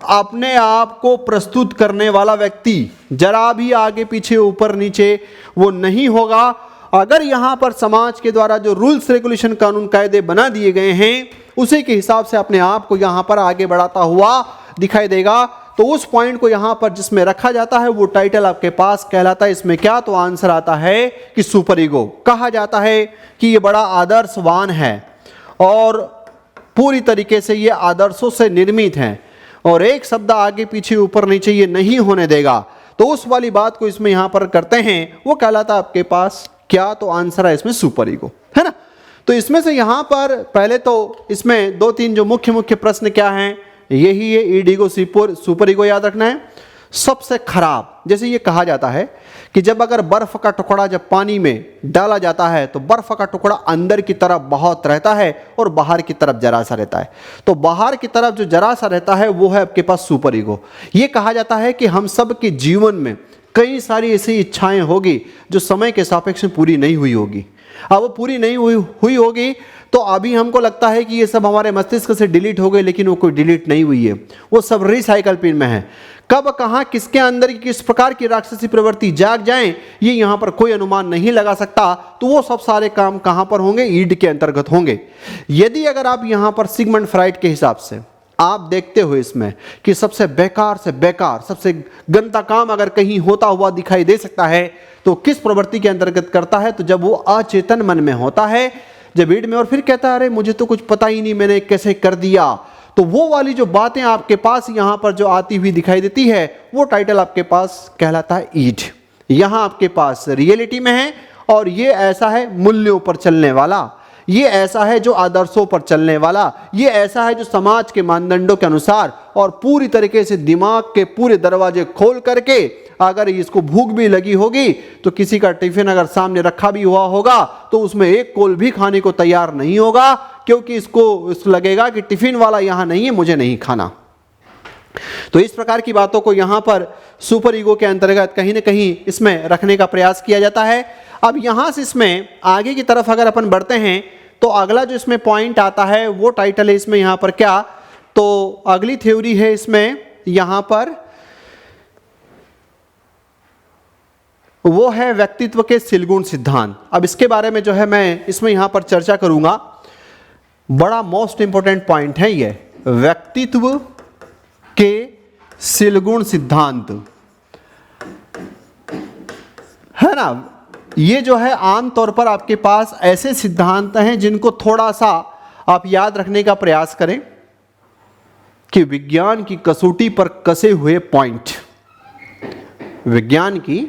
अपने आप को प्रस्तुत करने वाला व्यक्ति जरा भी आगे पीछे ऊपर नीचे वो नहीं होगा। अगर यहाँ पर समाज के द्वारा जो रूल्स रेगुलेशन कानून कायदे बना दिए गए हैं उसी के हिसाब से अपने आप को यहाँ पर आगे बढ़ाता हुआ दिखाई देगा, तो उस पॉइंट को यहाँ पर जिसमें रखा जाता है वो टाइटल आपके पास कहलाता है। इसमें क्या, तो आंसर आता है कि सुपर ईगो। कहा जाता है कि ये बड़ा आदर्शवान है और पूरी तरीके से ये आदर्शों से निर्मित है और एक शब्द आगे पीछे ऊपर नीचे ये नहीं होने देगा, तो उस वाली बात को इसमें यहाँ पर करते हैं, वो कहलाता है आपके पास क्या, तो आंसर है इसमें सुपर ईगो, है ना। तो इसमें से यहाँ पर पहले तो इसमें दो तीन जो मुख्य प्रश्न क्या हैं, यही है ईड ईगो सुपर ईगो याद रखना है। सबसे खराब, जैसे ये कहा जाता है कि जब अगर बर्फ का टुकड़ा जब पानी में डाला जाता है तो बर्फ का टुकड़ा अंदर की तरफ बहुत रहता है और बाहर की तरफ जरा सा रहता है, तो बाहर की तरफ जो जरा सा रहता है वो है आपके पास सुपर ईगो। ये कहा जाता है कि हम सब के जीवन में कई सारी ऐसी इच्छाएं होगी जो समय के सापेक्ष पूरी नहीं हुई होगी। अब वो पूरी नहीं हुई होगी तो अभी हमको लगता है कि ये सब हमारे मस्तिष्क से डिलीट हो गए, लेकिन वो कोई डिलीट नहीं हुई है, वो सब रिसाइकल पिन में है। कब कहाँ किसके अंदर किस प्रकार की राक्षसी प्रवृत्ति जाग जाए ये यहाँ पर कोई अनुमान नहीं लगा सकता, तो वो सब सारे काम कहाँ पर होंगे, ईड के अंतर्गत होंगे। यदि अगर आप यहाँ पर सिगमंड फ्राइड के हिसाब से आप देखते हो इसमें कि सबसे बेकार से बेकार सबसे गंदा काम अगर कहीं होता हुआ दिखाई दे सकता है तो किस प्रवृत्ति के अंतर्गत करता है, तो जब वो अचेतन मन में होता है, जब ईड में, और फिर कहता है अरे मुझे तो कुछ पता ही नहीं मैंने कैसे कर दिया, तो वो वाली जो बातें आपके पास यहाँ पर जो आती हुई दिखाई देती है वो टाइटल आपके पास कहलाता है ईड। यहाँ आपके पास रियलिटी में है और ये ऐसा है मूल्यों पर चलने वाला, ये ऐसा है जो आदर्शों पर चलने वाला, ये ऐसा है जो समाज के मानदंडों के अनुसार और पूरी तरीके से दिमाग के पूरे दरवाजे खोल करके, अगर इसको भूख भी लगी होगी तो किसी का टिफिन अगर सामने रखा भी हुआ होगा तो उसमें एक कोल भी खाने को तैयार नहीं होगा, क्योंकि इसको लगेगा कि टिफिन वाला यहां नहीं है, मुझे नहीं खाना। तो इस प्रकार की बातों को यहां पर सुपर ईगो के अंतर्गत कहीं ना कहीं इसमें रखने का प्रयास किया जाता है। अब यहां से इसमें आगे की तरफ अगर अपन बढ़ते हैं तो अगला जो इसमें पॉइंट आता है वो टाइटल है इसमें यहाँ पर क्या, तो अगली थ्योरी है इसमें यहाँ पर वो है व्यक्तित्व के सिलगुण सिद्धांत। अब इसके बारे में जो है मैं इसमें यहाँ पर चर्चा करूंगा, बड़ा मोस्ट इंपोर्टेंट पॉइंट है ये, व्यक्तित्व के सिलगुण सिद्धांत, है ना। ये जो है आमतौर पर आपके पास ऐसे सिद्धांत हैं जिनको थोड़ा सा आप याद रखने का प्रयास करें कि विज्ञान की कसौटी पर कसे हुए पॉइंट, विज्ञान की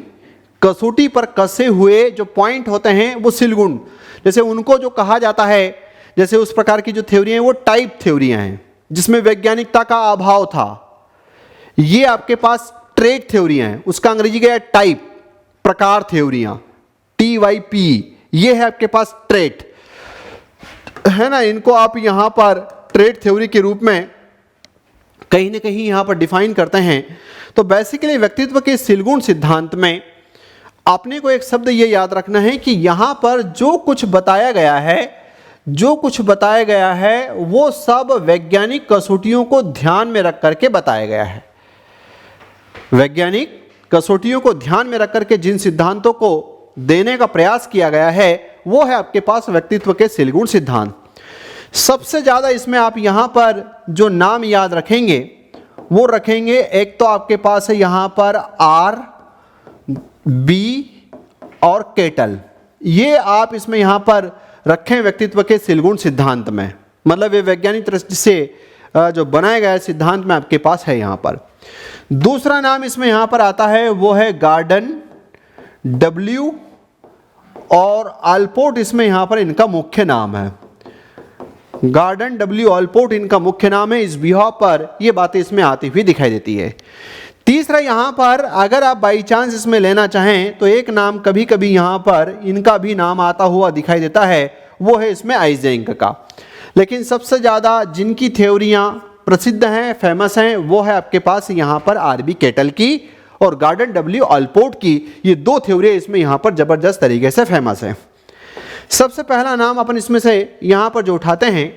कसौटी पर कसे हुए जो पॉइंट होते हैं वो सिलगुण, जैसे उनको जो कहा जाता है, जैसे उस प्रकार की जो थ्योरी हैं वो टाइप थ्योरियां हैं जिसमें वैज्ञानिकता का अभाव था। ये आपके पास ट्रेट थ्योरियां हैं, उसका अंग्रेजी का टाइप, प्रकार थ्योरियां, TYP, ये है आपके पास ट्रेट, है ना। इनको आप यहां पर ट्रेट थ्योरी के रूप में कहीं ना कहीं यहां पर डिफाइन करते हैं। तो बेसिकली व्यक्तित्व के सिलगुण सिद्धांत में आपने को एक शब्द ये याद रखना है कि यहां पर जो कुछ बताया गया है, जो कुछ बताया गया है वो सब वैज्ञानिक कसौटियों को ध्यान में रख करके बताया गया है। वैज्ञानिक कसौटियों को ध्यान में रख करके जिन सिद्धांतों को देने का प्रयास किया गया है वो है आपके पास व्यक्तित्व के सिलगुण सिद्धांत। सबसे ज्यादा इसमें आप यहां पर जो नाम याद रखेंगे वो रखेंगे, एक तो आपके पास है यहां पर RB और केटल, ये आप इसमें यहां पर रखें व्यक्तित्व के सिलगुण सिद्धांत में, मतलब ये वैज्ञानिक दृष्टि से जो बनाया गया सिद्धांत में आपके पास है यहां पर। दूसरा नाम इसमें यहां पर आता है वो है गार्डन, W और आल्पोर्ट, इसमें यहां पर इनका मुख्य नाम है। गार्डन, W, आल्पोर्ट इनका मुख्य नाम है। इस बिहाव पर ये बातें इसमें आती हुई दिखाई देती है। तीसरा यहां पर अगर आप बाई चांस इसमें लेना चाहें तो एक नाम कभी कभी यहां पर इनका भी नाम आता हुआ दिखाई देता है, वो है इसमें आइजेंक का। लेकिन सबसे ज़्यादा जिनकी थ्योरियां प्रसिद्ध हैं, फेमस हैं, वो है आपके पास यहां पर RB केटल की और गार्डन, W, आल्पोर्ट की। ये दो थ्योरियां इसमें यहां पर जबरदस्त तरीके से फेमस हैं। सबसे पहला नाम अपन इसमें से यहां पर जो उठाते हैं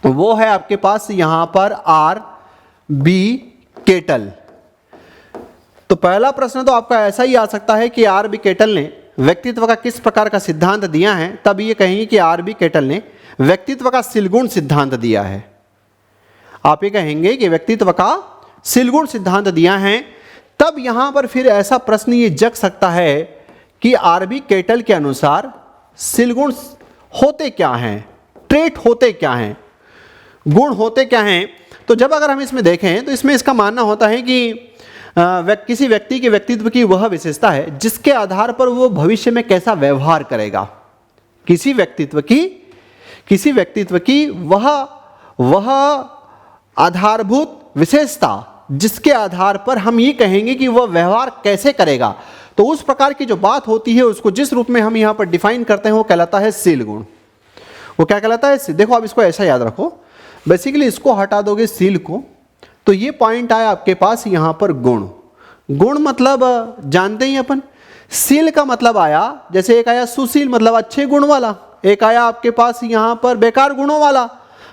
वो है आपके पास यहां पर RB केटल। तो पहला प्रश्न तो आपका ऐसा ही आ सकता है कि RB केटल ने व्यक्तित्व का किस प्रकार का सिद्धांत दिया है, तब ये कहेंगे कि RB केटल ने व्यक्तित्व का सिलगुण सिद्धांत दिया है। आप ये कहेंगे कि व्यक्तित्व का सिलगुण सिद्धांत दिया है, तब यहां पर फिर ऐसा प्रश्न ये जग सकता है कि RB केटल के अनुसार सिलगुण होते क्या हैं, ट्रेट होते क्या हैं, गुण होते क्या हैं। तो जब अगर हम इसमें देखें तो इसमें इसका मानना होता है कि किसी व्यक्ति के व्यक्तित्व की वह विशेषता है जिसके आधार पर वो भविष्य में कैसा व्यवहार करेगा। किसी व्यक्तित्व की वह आधारभूत विशेषता जिसके आधार पर हम ये कहेंगे कि वह व्यवहार कैसे करेगा। तो उस प्रकार की जो बात होती है उसको जिस रूप में हम यहाँ पर डिफाइन करते हैं वो कहलाता है सील गुण। वो क्या कहलाता है? देखो आप इसको ऐसा याद रखो, बेसिकली इसको हटा दोगे सील को तो ये पॉइंट आया आपके पास यहाँ पर गुण। गुण मतलब जानते ही अपन, सील का मतलब आया, जैसे एक आया सुशील मतलब अच्छे गुण वाला, एक आया आपके पास यहाँ पर बेकार गुणों वाला,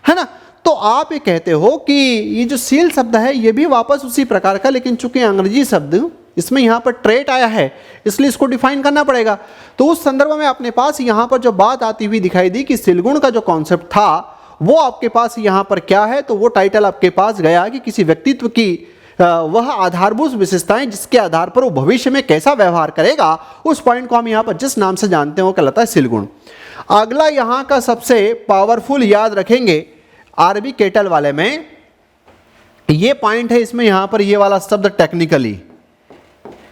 है ना। तो आप ये कहते हो कि ये जो सील शब्द है ये भी वापस उसी प्रकार का, लेकिन चूंकि अंग्रेजी शब्द इसमें यहाँ पर ट्रेट आया है इसलिए इसको डिफाइन करना पड़ेगा। तो उस संदर्भ में अपने पास यहाँ पर जो बात आती हुई दिखाई दी कि सिलगुण का जो कॉन्सेप्ट था वो आपके पास यहाँ पर क्या है, तो वो टाइटल आपके पास गया कि किसी व्यक्तित्व की वह आधारभूत विशेषताएं जिसके आधार पर वो भविष्य में कैसा व्यवहार करेगा, उस पॉइंट को हम यहाँ पर जिस नाम से जानते हैं वो कहलाता है सिलगुण। अगला यहाँ का सबसे पावरफुल याद रखेंगे RB केटल वाले में ये पॉइंट है, इसमें यहाँ पर ये वाला शब्द टेक्निकली,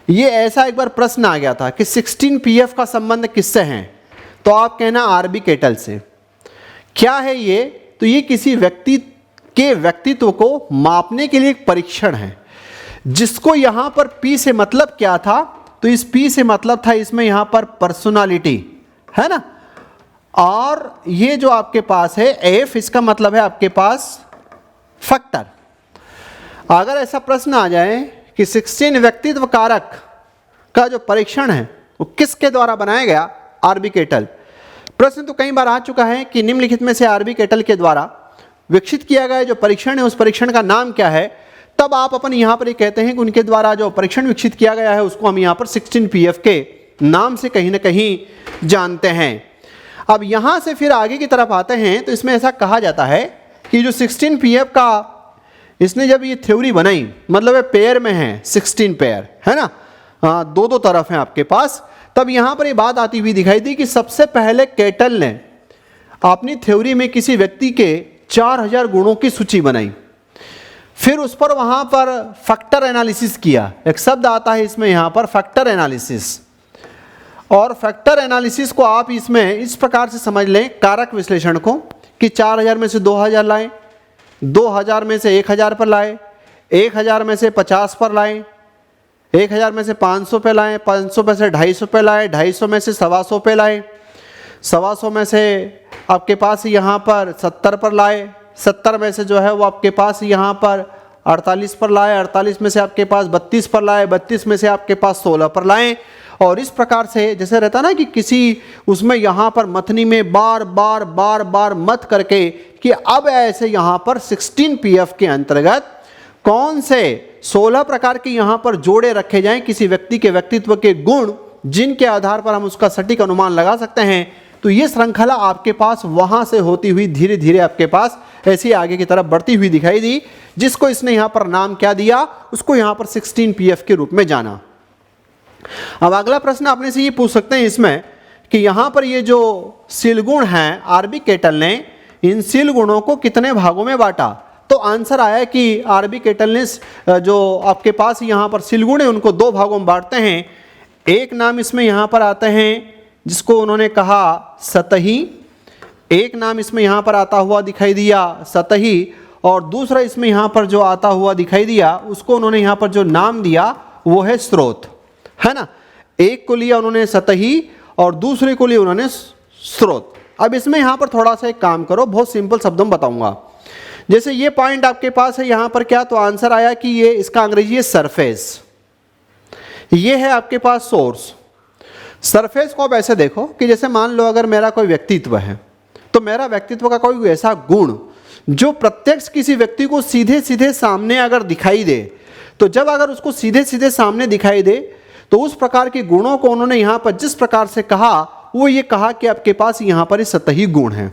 ये ऐसा एक बार प्रश्न आ गया था कि 16 PF का संबंध किससे है, तो आप कहना RB केटल से। क्या है ये? तो ये किसी व्यक्ति के व्यक्तित्व को मापने के लिए एक परीक्षण है, जिसको यहां पर P से मतलब क्या था, तो इस P से मतलब था इसमें यहां पर पर्सनालिटी, है ना। और ये जो आपके पास है F, इसका मतलब है आपके पास फैक्टर। अगर ऐसा प्रश्न आ जाए कि 16 व्यक्तित्व कारक का जो परीक्षण है वो किसके द्वारा बनाया गया, RB केटल। प्रश्न तो कई बार आ चुका है कि निम्नलिखित में से RB केटल के द्वारा विकसित किया गया जो परीक्षण है उस परीक्षण का नाम क्या है, तब आप अपन यहाँ पर ये कहते हैं कि उनके द्वारा जो परीक्षण विकसित किया गया है उसको हम यहाँ पर 16 PF के नाम से कहीं ना कहीं जानते हैं। अब यहाँ से फिर आगे की तरफ आते हैं तो इसमें ऐसा कहा जाता है कि जो 16 PF का इसने जब ये थ्योरी बनाई, मतलब ये पेयर में है, 16 पेयर है ना, दो दो तरफ हैं आपके पास, तब यहां पर ये बात आती हुई दिखाई दी कि सबसे पहले केटल ने अपनी थ्योरी में किसी व्यक्ति के 4000 गुणों की सूची बनाई, फिर उस पर वहां पर फैक्टर एनालिसिस किया। एक शब्द आता है इसमें यहां पर फैक्टर एनालिसिस, और फैक्टर एनालिसिस को आप इसमें इस प्रकार से समझ लें, कारक विश्लेषण को, कि 4000 में से 2000 लाए, 2000 में से 1000 पर लाए, 1000 में से 50 पर लाए, 1000 में से 500 पे लाए, 500 में से 250 पे लाए, 250 में से 125 पे लाए, 125 में से आपके पास यहाँ पर 70 पर लाए, 70 में से जो है वो आपके पास यहाँ पर 48 पर लाए, 48 में से आपके पास 32 पर लाए, 32 में से आपके पास 16 पर लाए। और इस प्रकार से जैसे रहता ना कि किसी उसमें यहाँ पर मथनी में बार बार बार बार मत करके कि अब ऐसे यहाँ पर 16 पीएफ के अंतर्गत कौन से 16 प्रकार के यहाँ पर जोड़े रखे जाएं किसी व्यक्ति के व्यक्तित्व के गुण, जिनके आधार पर हम उसका सटीक अनुमान लगा सकते हैं। तो ये श्रृंखला आपके पास वहां से होती हुई धीरे धीरे आपके पास ऐसी आगे की तरफ बढ़ती हुई दिखाई दी, जिसको इसने यहाँ पर नाम क्या दिया, उसको यहाँ पर 16 पीएफ के रूप में जाना। अब अगला प्रश्न आपने से ये पूछ सकते हैं इसमें कि यहाँ पर ये जो सील गुण हैं, आरबी केटल ने इन सील गुणों को कितने भागों में बांटा। तो आंसर आया कि आरबी केटल ने जो आपके पास यहाँ पर सील गुण है उनको 2 भागों में बांटते हैं। एक नाम इसमें यहाँ पर आते हैं जिसको उन्होंने कहा सतही, एक नाम इसमें यहाँ पर आता हुआ दिखाई दिया सतही, और दूसरा इसमें यहाँ पर जो आता हुआ दिखाई दिया उसको उन्होंने यहाँ पर जो नाम दिया वो है स्रोत, है ना। एक को लिया उन्होंने सतही और दूसरे को लिया उन्होंने स्रोत। अब इसमें यहाँ पर थोड़ा सा एक काम करो, बहुत सिंपल शब्दों में बताऊंगा। जैसे ये पॉइंट आपके पास है यहाँ पर क्या, तो आंसर आया कि ये इसका अंग्रेजी है सरफेस, ये है आपके पास सोर्स। सरफेस को आप ऐसे देखो कि जैसे मान लो अगर मेरा कोई व्यक्तित्व है, तो मेरा व्यक्तित्व का कोई ऐसा गुण जो प्रत्यक्ष किसी व्यक्ति को सीधे सीधे सामने अगर दिखाई दे, तो जब अगर उसको सीधे सीधे सामने दिखाई दे तो उस प्रकार के गुणों को उन्होंने यहाँ पर जिस प्रकार से कहा, वो ये कहा कि आपके पास यहाँ पर सतही गुण है।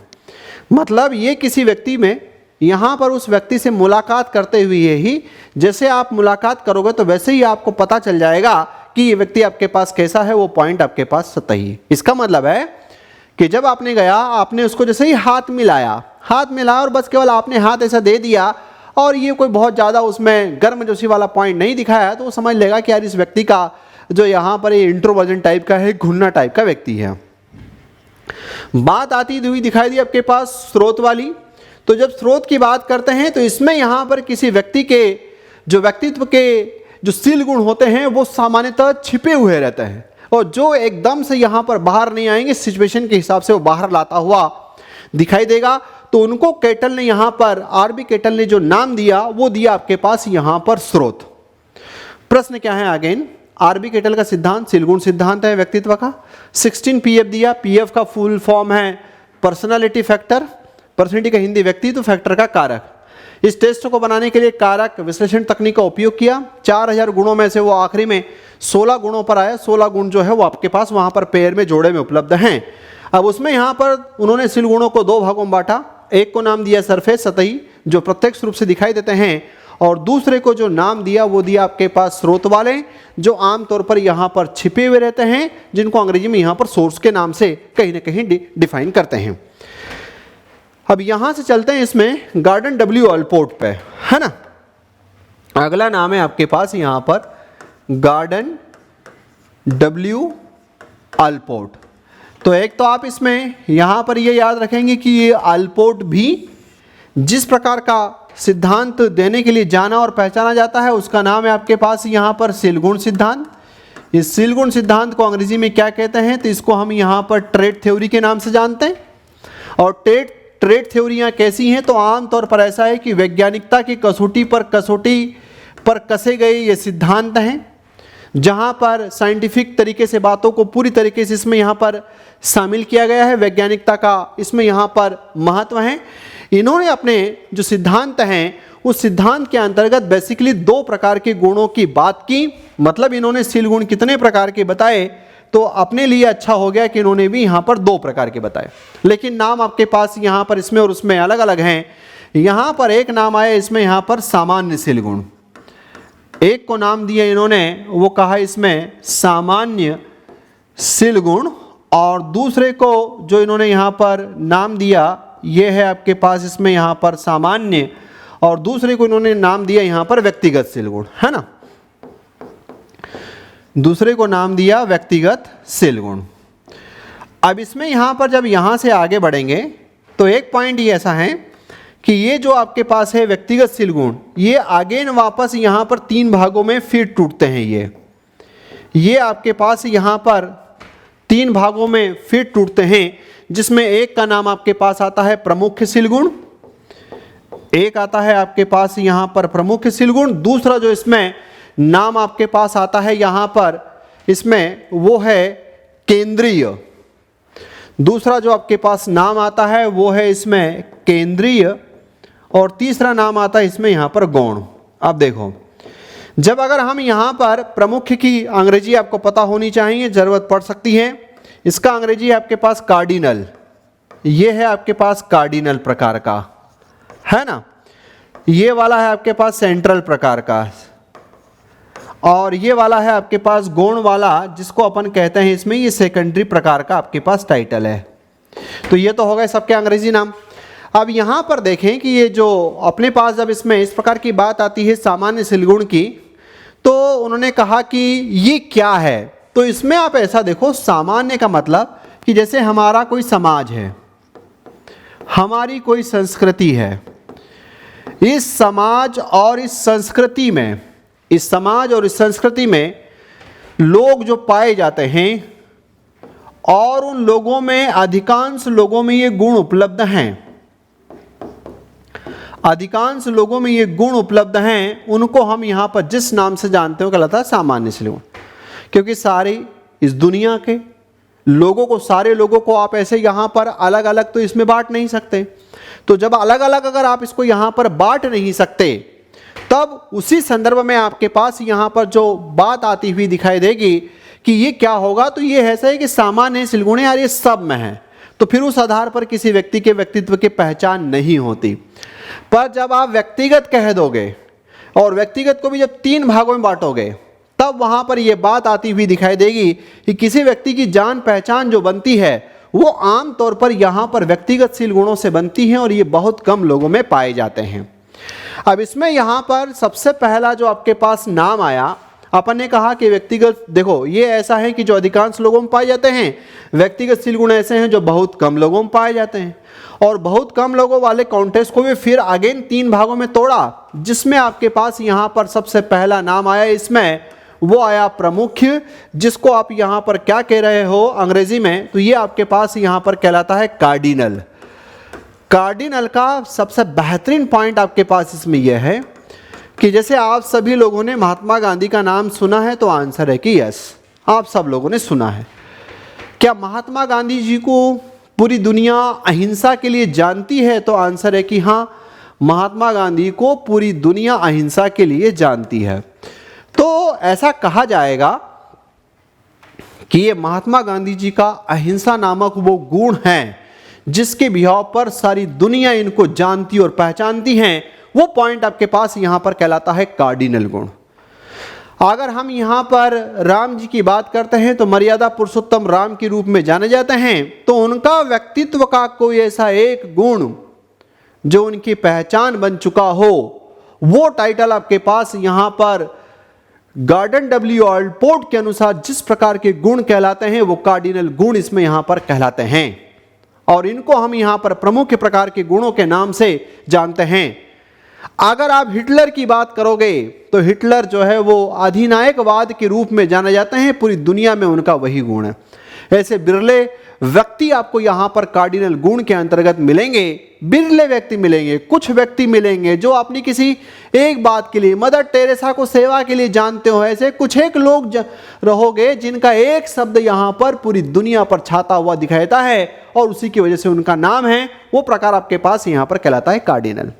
मतलब ये किसी व्यक्ति में यहाँ पर उस व्यक्ति से मुलाकात करते हुए ही जैसे आप मुलाकात करोगे तो वैसे ही आपको पता चल जाएगा कि ये व्यक्ति आपके पास कैसा है, वो पॉइंट आपके पास सतही। इसका मतलब है कि जब आपने गया, आपने उसको जैसे ही हाथ मिलाया और बस केवल आपने हाथ ऐसा दे दिया और ये कोई बहुत ज़्यादा उसमें गर्म जोशी वाला पॉइंट नहीं दिखाया, तो वो समझ लेगा कि यार इस व्यक्ति का जो यहाँ पर ये इंट्रोवर्जन टाइप का है, घुन्ना टाइप का व्यक्ति है। बात आती हुई दिखाई दी आपके पास स्रोत वाली। तो जब स्रोत की बात करते हैं तो इसमें यहाँ पर किसी व्यक्ति के जो व्यक्तित्व के जो सील गुण होते हैं वो सामान्यतः छिपे हुए रहते हैं, और जो एकदम से यहाँ पर बाहर नहीं आएंगे, सिचुएशन के हिसाब से वो बाहर लाता हुआ दिखाई देगा। तो उनको केटल ने यहाँ पर, आरबी केटल ने जो नाम दिया वो दिया आपके पास यहाँ पर स्रोत। प्रश्न क्या है अगेन, आरबी केटल का सिद्धांत सील गुण सिद्धांत है व्यक्तित्व का। 16 पीएफ दिया, पीएफ का फुल फॉर्म है पर्सनालिटी फैक्टर, पर्सनालिटी का हिंदी व्यक्तित्व, फैक्टर का कारक। इस टेस्ट को बनाने के लिए कारक विश्लेषण तकनीक का उपयोग किया। 4000 गुणों में से वो आखिरी में 16 गुणों पर आया। 16 गुण जो है वो आपके पास वहां पर पेयर में जोड़े में उपलब्ध हैं। अब उसमें यहाँ पर उन्होंने सील गुणों को 2 भागों में बांटा। एक को नाम दिया सरफेस सतही, जो प्रत्यक्ष रूप से दिखाई देते हैं, और दूसरे को जो नाम दिया वो दिया आपके पास स्रोत वाले, जो आमतौर पर यहाँ पर छिपे हुए रहते हैं, जिनको अंग्रेजी में यहाँ पर सोर्स के नाम से कहीं ना कहीं डिफाइन करते हैं। अब यहाँ से चलते हैं इसमें गार्डन डब्ल्यू अल्पोर्ट पे, है ना। अगला नाम है आपके पास यहाँ पर गार्डन डब्ल्यू अल्पोर्ट। तो एक तो आप इसमें यहाँ पर ये याद रखेंगे कि ये अल्पोर्ट भी जिस प्रकार का सिद्धांत देने के लिए जाना और पहचाना जाता है उसका नाम है आपके पास यहाँ पर सील गुण सिद्धांत। इस सील गुण सिद्धांत को अंग्रेजी में क्या कहते हैं, तो इसको हम यहाँ पर ट्रेट थ्योरी के नाम से जानते हैं। और ट्रेट थ्योरियाँ कैसी हैं, तो आमतौर पर ऐसा है कि वैज्ञानिकता की कसौटी पर कसे गए ये सिद्धांत हैं, जहाँ पर साइंटिफिक तरीके से बातों को पूरी तरीके से इसमें यहाँ पर शामिल किया गया है। वैज्ञानिकता का इसमें यहाँ पर महत्व है। इन्होंने अपने जो सिद्धांत हैं उस सिद्धांत के अंतर्गत बेसिकली 2 प्रकार के गुणों की बात की। मतलब इन्होंने सील गुण कितने प्रकार के बताए, तो अपने लिए अच्छा हो गया कि इन्होंने भी यहाँ पर 2 प्रकार के बताए, लेकिन नाम आपके पास यहाँ पर इसमें और उसमें अलग अलग हैं। यहां पर एक नाम आया इसमें, यहां पर सामान्यशील गुण। एक को नाम दिया इन्होंने, वो कहा इसमें सामान्यशील गुण, और दूसरे को जो इन्होंने यहां पर नाम दिया ये है आपके पास इसमें यहां पर सामान्य, और दूसरे को इन्होंने नाम दिया यहां पर व्यक्तिगतशील गुण, है ना। दूसरे को नाम दिया व्यक्तिगतशील गुण। अब इसमें यहां पर जब यहां से आगे बढ़ेंगे तो एक पॉइंट ये ऐसा है कि ये जो आपके पास है व्यक्तिगतशील गुण, ये अगेन वापस यहां पर 3 भागों में फिर टूटते हैं। ये आपके पास यहां पर 3 भागों में फिर टूटते हैं, जिसमें एक का नाम आपके पास आता है प्रमुखशील गुण, एक आता है आपके पास यहां पर प्रमुखशील गुण, दूसरा जो इसमें नाम आपके पास आता है यहां पर इसमें वो है केंद्रीय, दूसरा जो आपके पास नाम आता है वो है इसमें केंद्रीय, और तीसरा नाम आता है इसमें यहां पर गौण। अब देखो, जब अगर हम यहां पर प्रमुख की अंग्रेजी आपको पता होनी चाहिए, जरूरत पड़ सकती है, इसका अंग्रेजी है आपके पास कार्डिनल, ये है आपके पास कार्डिनल प्रकार का, है ना। ये वाला है आपके पास सेंट्रल प्रकार का, और ये वाला है आपके पास गौण वाला, जिसको अपन कहते हैं इसमें ये सेकेंडरी प्रकार का आपके पास टाइटल है। तो ये तो हो गए सबके अंग्रेजी नाम। अब यहाँ पर देखें कि ये जो अपने पास जब इसमें इस प्रकार की बात आती है सामान्यशील गुण की, तो उन्होंने कहा कि ये क्या है। तो इसमें आप ऐसा देखो, सामान्य का मतलब कि जैसे हमारा कोई समाज है, हमारी कोई संस्कृति है, इस समाज और इस संस्कृति में, इस समाज और इस संस्कृति में लोग जो पाए जाते हैं, और उन लोगों में अधिकांश लोगों में ये गुण उपलब्ध हैं, अधिकांश लोगों में ये गुण उपलब्ध हैं, उनको हम यहाँ पर जिस नाम से जानते हो कहलाता है सामान्यशील गुण। क्योंकि सारी इस दुनिया के लोगों को, सारे लोगों को आप ऐसे यहाँ पर अलग अलग तो इसमें बांट नहीं सकते। तो जब अलग अलग अगर आप इसको यहाँ पर बांट नहीं सकते, तब उसी संदर्भ में आपके पास यहाँ पर जो बात आती हुई दिखाई देगी कि ये क्या होगा, तो ये ऐसा है कि सामान्यशील गुण यार ये सब में है, तो फिर उस आधार पर किसी व्यक्ति के व्यक्तित्व की पहचान नहीं होती। पर जब आप व्यक्तिगत कह दोगे, और व्यक्तिगत को भी जब 3 भागों में बांटोगे, तब वहां पर यह बात आती हुई दिखाई देगी कि किसी व्यक्ति की जान पहचान जो बनती है वो आम तौर पर यहां पर व्यक्तिगतशील गुणों से बनती है, और ये बहुत कम लोगों में पाए जाते हैं। अब इसमें यहां पर सबसे पहला जो आपके पास नाम आया, अपन ने कहा कि व्यक्तिगत, देखो ये ऐसा है कि जो अधिकांश लोगों में पाए जाते हैं, व्यक्तिगतशील गुण ऐसे हैं जो बहुत कम लोगों में पाए जाते हैं। और बहुत कम लोगों वाले कॉन्टेस्ट को भी फिर अगेन 3 भागों में तोड़ा, जिसमें आपके पास यहाँ पर सबसे पहला नाम आया इसमें, वो आया प्रमुख, जिसको आप यहाँ पर क्या कह रहे हो अंग्रेजी में, तो ये आपके पास यहाँ पर कहलाता है कार्डिनल। कार्डिनल का सबसे बेहतरीन पॉइंट आपके पास इसमें यह है कि जैसे आप सभी लोगों ने महात्मा गांधी का नाम सुना है, तो आंसर है कि यस, आप सब लोगों ने सुना है। क्या महात्मा गांधी जी को पूरी दुनिया अहिंसा के लिए जानती है, तो आंसर है कि हाँ, महात्मा गांधी को पूरी दुनिया अहिंसा के लिए जानती है। तो ऐसा कहा जाएगा कि ये महात्मा गांधी जी का अहिंसा नामक वो गुण है जिसके बिहाव पर सारी दुनिया इनको जानती और पहचानती है, वो पॉइंट आपके पास यहां पर कहलाता है कार्डिनल गुण। अगर हम यहां पर राम जी की बात करते हैं, तो मर्यादा पुरुषोत्तम राम के रूप में जाने जाते हैं, तो उनका व्यक्तित्व का कोई ऐसा एक गुण जो उनकी पहचान बन चुका हो, वो टाइटल आपके पास यहां पर गॉर्डन डब्ल्यू ऑलपोर्ट के अनुसार जिस प्रकार के गुण कहलाते हैं, वो कार्डिनल गुण इसमें यहां पर कहलाते हैं, और इनको हम यहां पर प्रमुख प्रकार के गुणों के नाम से जानते हैं। अगर आप हिटलर की बात करोगे, तो हिटलर जो है वो अधिनायकवाद के रूप में जाने जाते हैं, पूरी दुनिया में उनका वही गुण है। ऐसे बिरले व्यक्ति आपको यहां पर कार्डिनल गुण के अंतर्गत मिलेंगे, बिरले व्यक्ति मिलेंगे। कुछ व्यक्ति मिलेंगे जो अपनी किसी एक बात के लिए, मदर टेरेसा को सेवा के लिए जानते हो, ऐसे कुछ एक लोग रहोगे जिनका एक शब्द यहां पर पूरी दुनिया पर छाता हुआ दिखाई देता है, और उसी की वजह से उनका नाम है, वो प्रकार आपके पास यहां पर कहलाता है कार्डिनल।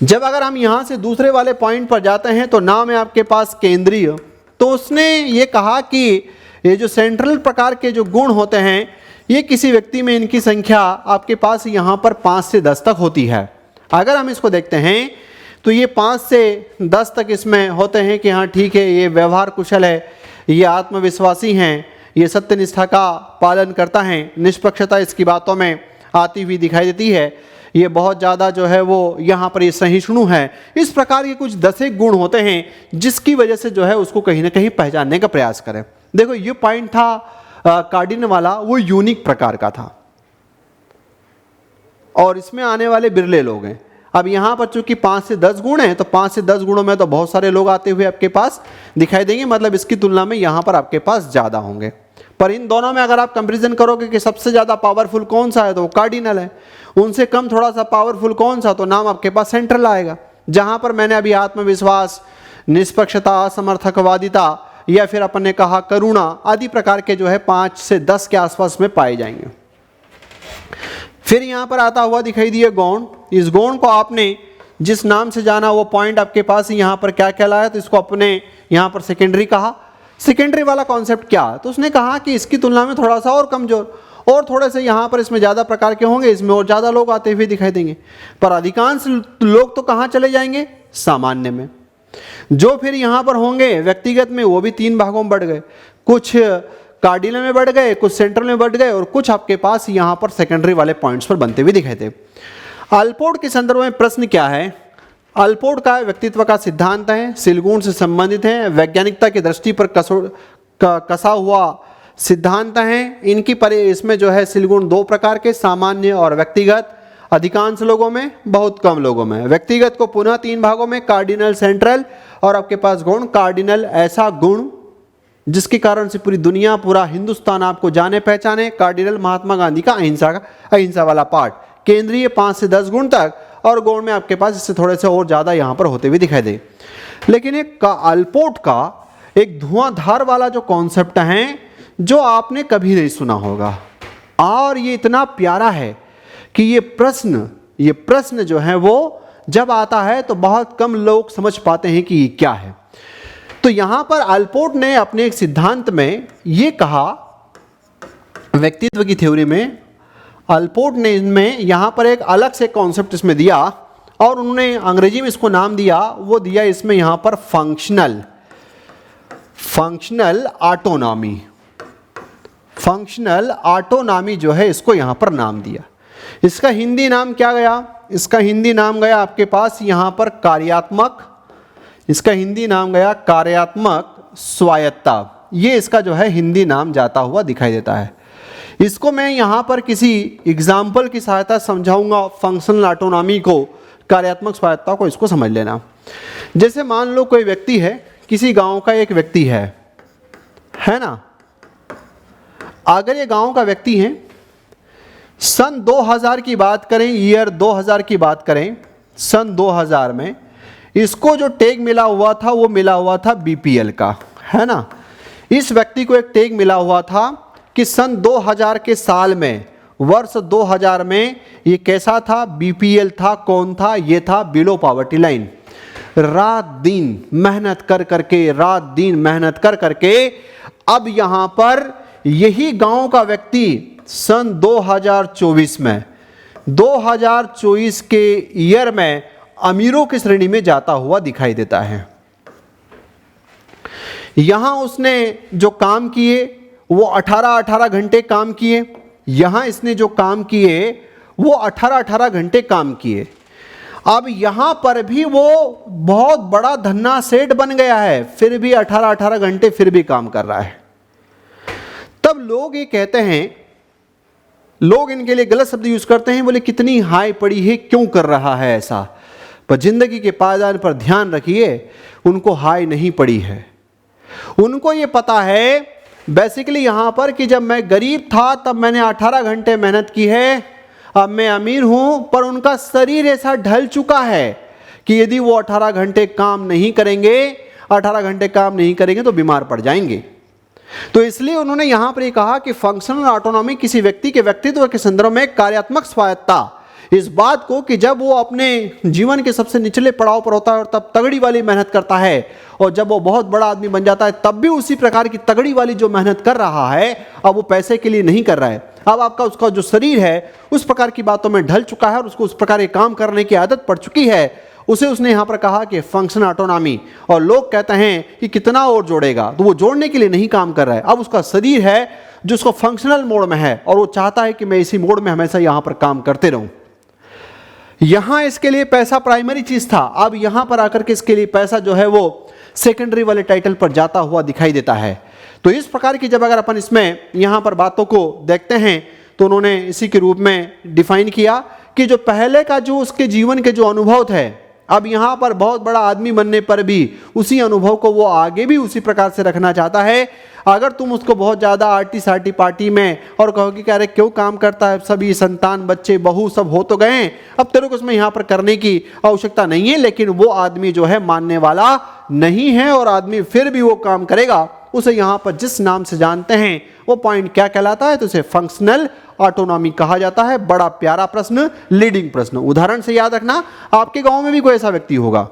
जब अगर हम यहां से दूसरे वाले पॉइंट पर जाते हैं, तो नाम है आपके पास केंद्रीय। तो उसने ये कहा कि ये जो सेंट्रल प्रकार के जो गुण होते हैं, ये किसी व्यक्ति में इनकी संख्या आपके पास यहाँ पर 5 से 10 तक होती है। अगर हम इसको देखते हैं तो ये 5 से 10 तक इसमें होते हैं कि हाँ ठीक है, ये व्यवहार कुशल है, ये आत्मविश्वासी हैं, ये सत्यनिष्ठा का पालन करता है, निष्पक्षता इसकी बातों में आती हुई दिखाई देती है, ये बहुत ज़्यादा जो है वो यहाँ पर ये सहिष्णु है। इस प्रकार के कुछ 10 एक गुण होते हैं जिसकी वजह से जो है उसको कहीं ना कहीं पहचानने का प्रयास करें। देखो ये पॉइंट था कार्डिनल वाला, वो यूनिक प्रकार का था और इसमें आने वाले बिरले लोग हैं। अब यहाँ पर चूंकि 5 से 10 गुण हैं तो 5 से 10 गुणों में तो बहुत सारे लोग आते हुए आपके पास दिखाई देंगे, मतलब इसकी तुलना में यहाँ पर आपके पास ज़्यादा होंगे। पर इन दोनों में अगर आप कंपैरिजन करोगे कि सबसे ज़्यादा पावरफुल कौन सा है तो वो कार्डिनल है, उनसे कम थोड़ा सा पावरफुल कौन सा, तो नाम आपके पास सेंट्रल आएगा। जहाँ पर मैंने अभी आत्मविश्वास, निष्पक्षता, असमर्थकवादिता या फिर अपन ने कहा करुणा आदि प्रकार के जो है 5 से 10 के आसपास में पाए जाएंगे। फिर यहाँ पर आता हुआ दिखाई दिए गौण। इस गौण को आपने जिस नाम से जाना वो पॉइंट आपके पास यहाँ पर क्या कहलाया, तो इसको अपने यहाँ पर सेकेंडरी कहा। सेकेंडरी वाला कॉन्सेप्ट क्या, तो उसने कहा कि इसकी तुलना में थोड़ा सा और कमजोर और थोड़े से यहाँ पर इसमें ज़्यादा प्रकार के होंगे, इसमें और ज़्यादा लोग आते हुए दिखाई देंगे, पर अधिकांश लोग तो कहाँ चले जाएंगे, सामान्य में। जो फिर यहाँ पर होंगे व्यक्तिगत में वो भी 3 भागों में बढ़ गए, कुछ कार्डिनल में बढ़ गए, कुछ सेंट्रल में बढ़ गए और कुछ आपके पास यहाँ पर सेकेंडरी वाले पॉइंट्स पर बनते हुए दिखाई दे। अल्पोर्ट के संदर्भ में प्रश्न क्या है, अल्पोर्ट का व्यक्तित्व का सिद्धांत है, सिलगुण से संबंधित है, वैज्ञानिकता की दृष्टि पर कसा हुआ सिद्धांत है। इनकी इसमें जो है सिलगुण 2 प्रकार के, सामान्य और व्यक्तिगत, अधिकांश लोगों में, बहुत कम लोगों में। व्यक्तिगत को पुनः 3 भागों में, कार्डिनल, सेंट्रल, और आपके पास गुण कार्डिनल ऐसा गुण जिसके कारण से पूरी दुनिया, पूरा हिंदुस्तान आपको जाने पहचाने। कार्डिनल महात्मा गांधी का अहिंसा वाला पार्ट, केंद्रीय 5 से 10 गुण तक, और गौण में आपके पास इससे थोड़े से और ज़्यादा यहाँ पर होते हुए दिखाई दे। लेकिन एक अल्पोर्ट का एक धुआंधार वाला जो कॉन्सेप्ट है जो आपने कभी नहीं सुना होगा, और ये इतना प्यारा है कि ये प्रश्न जो है वो जब आता है तो बहुत कम लोग समझ पाते हैं कि ये क्या है। तो यहाँ पर अल्पोर्ट ने अपने एक सिद्धांत में ये कहा, व्यक्तित्व की थ्योरी में अल्पोर्ट ने इनमें यहाँ पर एक अलग से कॉन्सेप्ट इसमें दिया और उन्होंने अंग्रेजी में इसको नाम दिया, वो दिया इसमें यहाँ पर फंक्शनल ऑटोनॉमी जो है इसको यहाँ पर नाम दिया। इसका हिंदी नाम क्या गया, इसका हिंदी नाम गया आपके पास यहाँ पर कार्यात्मक, इसका हिंदी नाम गया कार्यात्मक स्वायत्ता। ये इसका जो है हिंदी नाम जाता हुआ दिखाई देता है। इसको मैं यहाँ पर किसी एग्जाम्पल की सहायता समझाऊंगा, फंक्शनल ऑटोनॉमी को, कार्यात्मक स्वायत्ता को, इसको समझ लेना। जैसे मान लो कोई व्यक्ति है, किसी गांव का एक व्यक्ति है ना, अगर ये गांव का व्यक्ति है, सन 2000 की बात करें, ईयर 2000 की बात करें, सन 2000 में इसको जो टैग मिला हुआ था वो मिला हुआ था बीपीएल का, है ना। इस व्यक्ति को एक टैग मिला हुआ था कि सन 2000 के साल में, वर्ष 2000 में ये कैसा था, बीपीएल था। कौन था, ये था बिलो पॉवर्टी लाइन। रात दिन मेहनत कर करके अब यहाँ पर यही गांव का व्यक्ति सन 2024 में, 2024 के ईयर में अमीरों की श्रेणी में जाता हुआ दिखाई देता है। यहां उसने जो काम किए वो 18 घंटे काम किए, यहां इसने जो काम किए वो 18 घंटे काम किए। अब यहां पर भी वो बहुत बड़ा धन्ना सेठ बन गया है, फिर भी 18 घंटे फिर भी काम कर रहा है। तब लोग ये कहते हैं, लोग इनके लिए गलत शब्द यूज करते हैं, बोले कितनी हाई पड़ी है, क्यों कर रहा है ऐसा। पर जिंदगी के पायदान पर ध्यान रखिए, उनको हाई नहीं पड़ी है। उनको ये पता है बेसिकली यहां पर कि जब मैं गरीब था तब मैंने 18 घंटे मेहनत की है, अब मैं अमीर हूं, पर उनका शरीर ऐसा ढल चुका है कि यदि वो 18 घंटे काम नहीं करेंगे तो बीमार पड़ जाएंगे। तो इसलिए उन्होंने यहां पर ये कहा कि फंक्शनल ऑटोनॉमी किसी व्यक्ति के व्यक्तित्व के संदर्भ में कार्यात्मक स्वायत्ता, इस बात को कि जब वो अपने जीवन के सबसे निचले पड़ाव पर होता है और तब तगड़ी वाली मेहनत करता है, और जब वो बहुत बड़ा आदमी बन जाता है तब भी उसी प्रकार की तगड़ी वाली जो मेहनत कर रहा है, अब वो पैसे के लिए नहीं कर रहा है, अब आपका उसका जो शरीर है उस प्रकार की बातों में ढल चुका है और उसको उस प्रकार के काम करने की आदत पड़ चुकी है, उसे उसने यहाँ पर कहा कि फंक्शन ऑटोनॉमी। और लोग कहते हैं कि कितना और जोड़ेगा, तो वो जोड़ने के लिए नहीं काम कर रहा है। अब उसका शरीर है जो उसको फंक्शनल मोड में है और वो चाहता है कि मैं इसी मोड में हमेशा यहाँ पर काम करते रहूं। यहाँ इसके लिए पैसा प्राइमरी चीज था, अब यहाँ पर आकर के इसके लिए पैसा जो है वो सेकेंडरी वाले टाइटल पर जाता हुआ दिखाई देता है। तो इस प्रकार की जब अगर अपन इसमें यहाँ पर बातों को देखते हैं तो उन्होंने इसी के रूप में डिफाइन किया कि जो पहले का जो उसके जीवन के जो अनुभव थे, अब यहाँ पर बहुत बड़ा आदमी बनने पर भी उसी अनुभव को वो आगे भी उसी प्रकार से रखना चाहता है। अगर तुम उसको बहुत ज़्यादा आर्टी सार्टी पार्टी में और कहोगे कि अरे क्यों काम करता है, सभी संतान बच्चे बहू सब हो तो गए, अब तेरे को उसमें यहाँ पर करने की आवश्यकता नहीं है, लेकिन वो आदमी जो है मानने वाला नहीं है और आदमी फिर भी वो काम करेगा, उसे यहाँ पर जिस नाम से जानते हैं वो पॉइंट क्या कहलाता है, तो उसे फंक्शनल ऑटोनॉमी कहा जाता है। बड़ा प्यारा प्रश्न, लीडिंग प्रश्न। उदाहरण से याद रखना, आपके गांव में भी कोई ऐसा व्यक्ति होगा,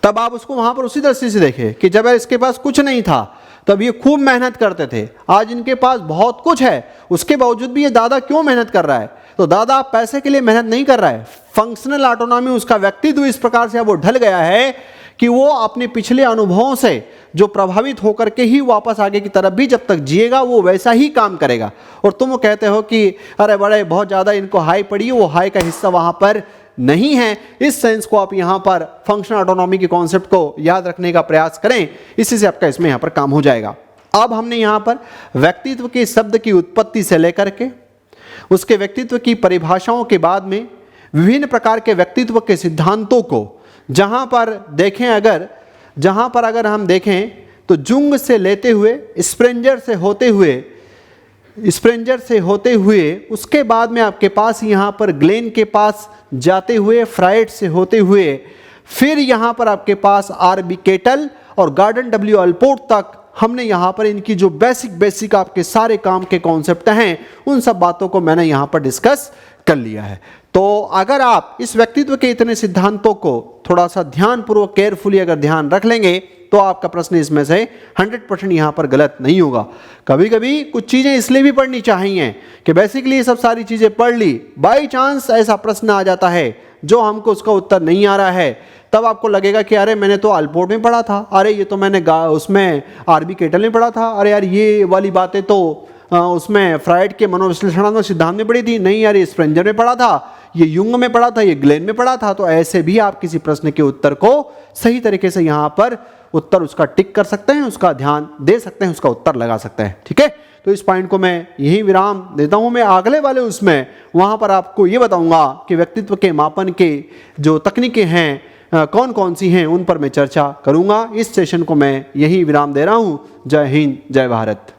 तब आप उसको वहां पर उसी दृष्टि से देखें कि जब इसके पास कुछ नहीं था तब ये खूब मेहनत करते थे, आज इनके पास बहुत कुछ है, उसके बावजूद भी ये दादा क्यों मेहनत कर रहा है, तो दादा पैसे के लिए मेहनत नहीं कर रहा है। फंक्शनल ऑटोनॉमी, उसका व्यक्तित्व इस प्रकार से अब वो ढल गया है कि वो अपने पिछले अनुभवों से जो प्रभावित होकर के ही वापस आगे की तरफ भी जब तक जिएगा वो वैसा ही काम करेगा। और तुम कहते हो कि अरे बड़े बहुत ज़्यादा इनको हाई पड़ी है, वो हाई का हिस्सा वहाँ पर नहीं है। इस सेंस को आप यहाँ पर फंक्शनल ऑटोनॉमी के कॉन्सेप्ट को याद रखने का प्रयास करें, इसी से आपका इसमें यहाँ पर काम हो जाएगा। अब हमने यहाँ पर व्यक्तित्व के शब्द की उत्पत्ति से लेकर के उसके व्यक्तित्व की परिभाषाओं के बाद में विभिन्न प्रकार के व्यक्तित्व के सिद्धांतों को जहाँ पर देखें, अगर हम देखें तो जुंग से लेते हुए स्प्रेंजर से होते हुए उसके बाद में आपके पास यहाँ पर ग्लेन के पास जाते हुए, फ्राइड से होते हुए फिर यहाँ पर आपके पास आर.बी. केटल और गॉर्डन डब्ल्यू. अल्पोर्ट तक हमने यहाँ पर इनकी जो बेसिक आपके सारे काम के कॉन्सेप्ट हैं उन सब बातों को मैंने यहाँ पर डिस्कस कर लिया है। तो अगर आप इस व्यक्तित्व के इतने सिद्धांतों को थोड़ा सा ध्यानपूर्वक केयरफुली अगर ध्यान रख लेंगे तो आपका प्रश्न इसमें से 100% यहाँ पर गलत नहीं होगा। कभी कभी कुछ चीज़ें इसलिए भी पढ़नी चाहिए कि बेसिकली ये सब सारी चीज़ें पढ़ ली, बाई चांस ऐसा प्रश्न आ जाता है जो हमको उसका उत्तर नहीं आ रहा है, तब आपको लगेगा कि अरे मैंने तो अल्पोर्ट में पढ़ा था, अरे ये तो मैंने उसमें आर.बी. केटल में पढ़ा था, अरे यार ये वाली बातें तो उसमें फ्राइड के मनोविश्लेषणात्मक सिद्धांत में पढ़ी थी, नहीं यार ये स्प्रेंजर में पढ़ा था, ये युंग में पढ़ा था, ये ग्लेन में पढ़ा था। तो ऐसे भी आप किसी प्रश्न के उत्तर को सही तरीके से यहाँ पर उत्तर उसका टिक कर सकते हैं, उसका ध्यान दे सकते हैं, उसका उत्तर लगा सकते हैं। ठीक है, तो इस पॉइंट को मैं यही विराम देता हूँ। मैं अगले वाले उसमें वहाँ पर आपको ये बताऊँगा कि व्यक्तित्व के मापन के जो तकनीकें हैं कौन कौन सी हैं, उन पर मैं चर्चा करूँगा। इस सेशन को मैं यही विराम दे रहा हूँ। जय हिंद, जय भारत।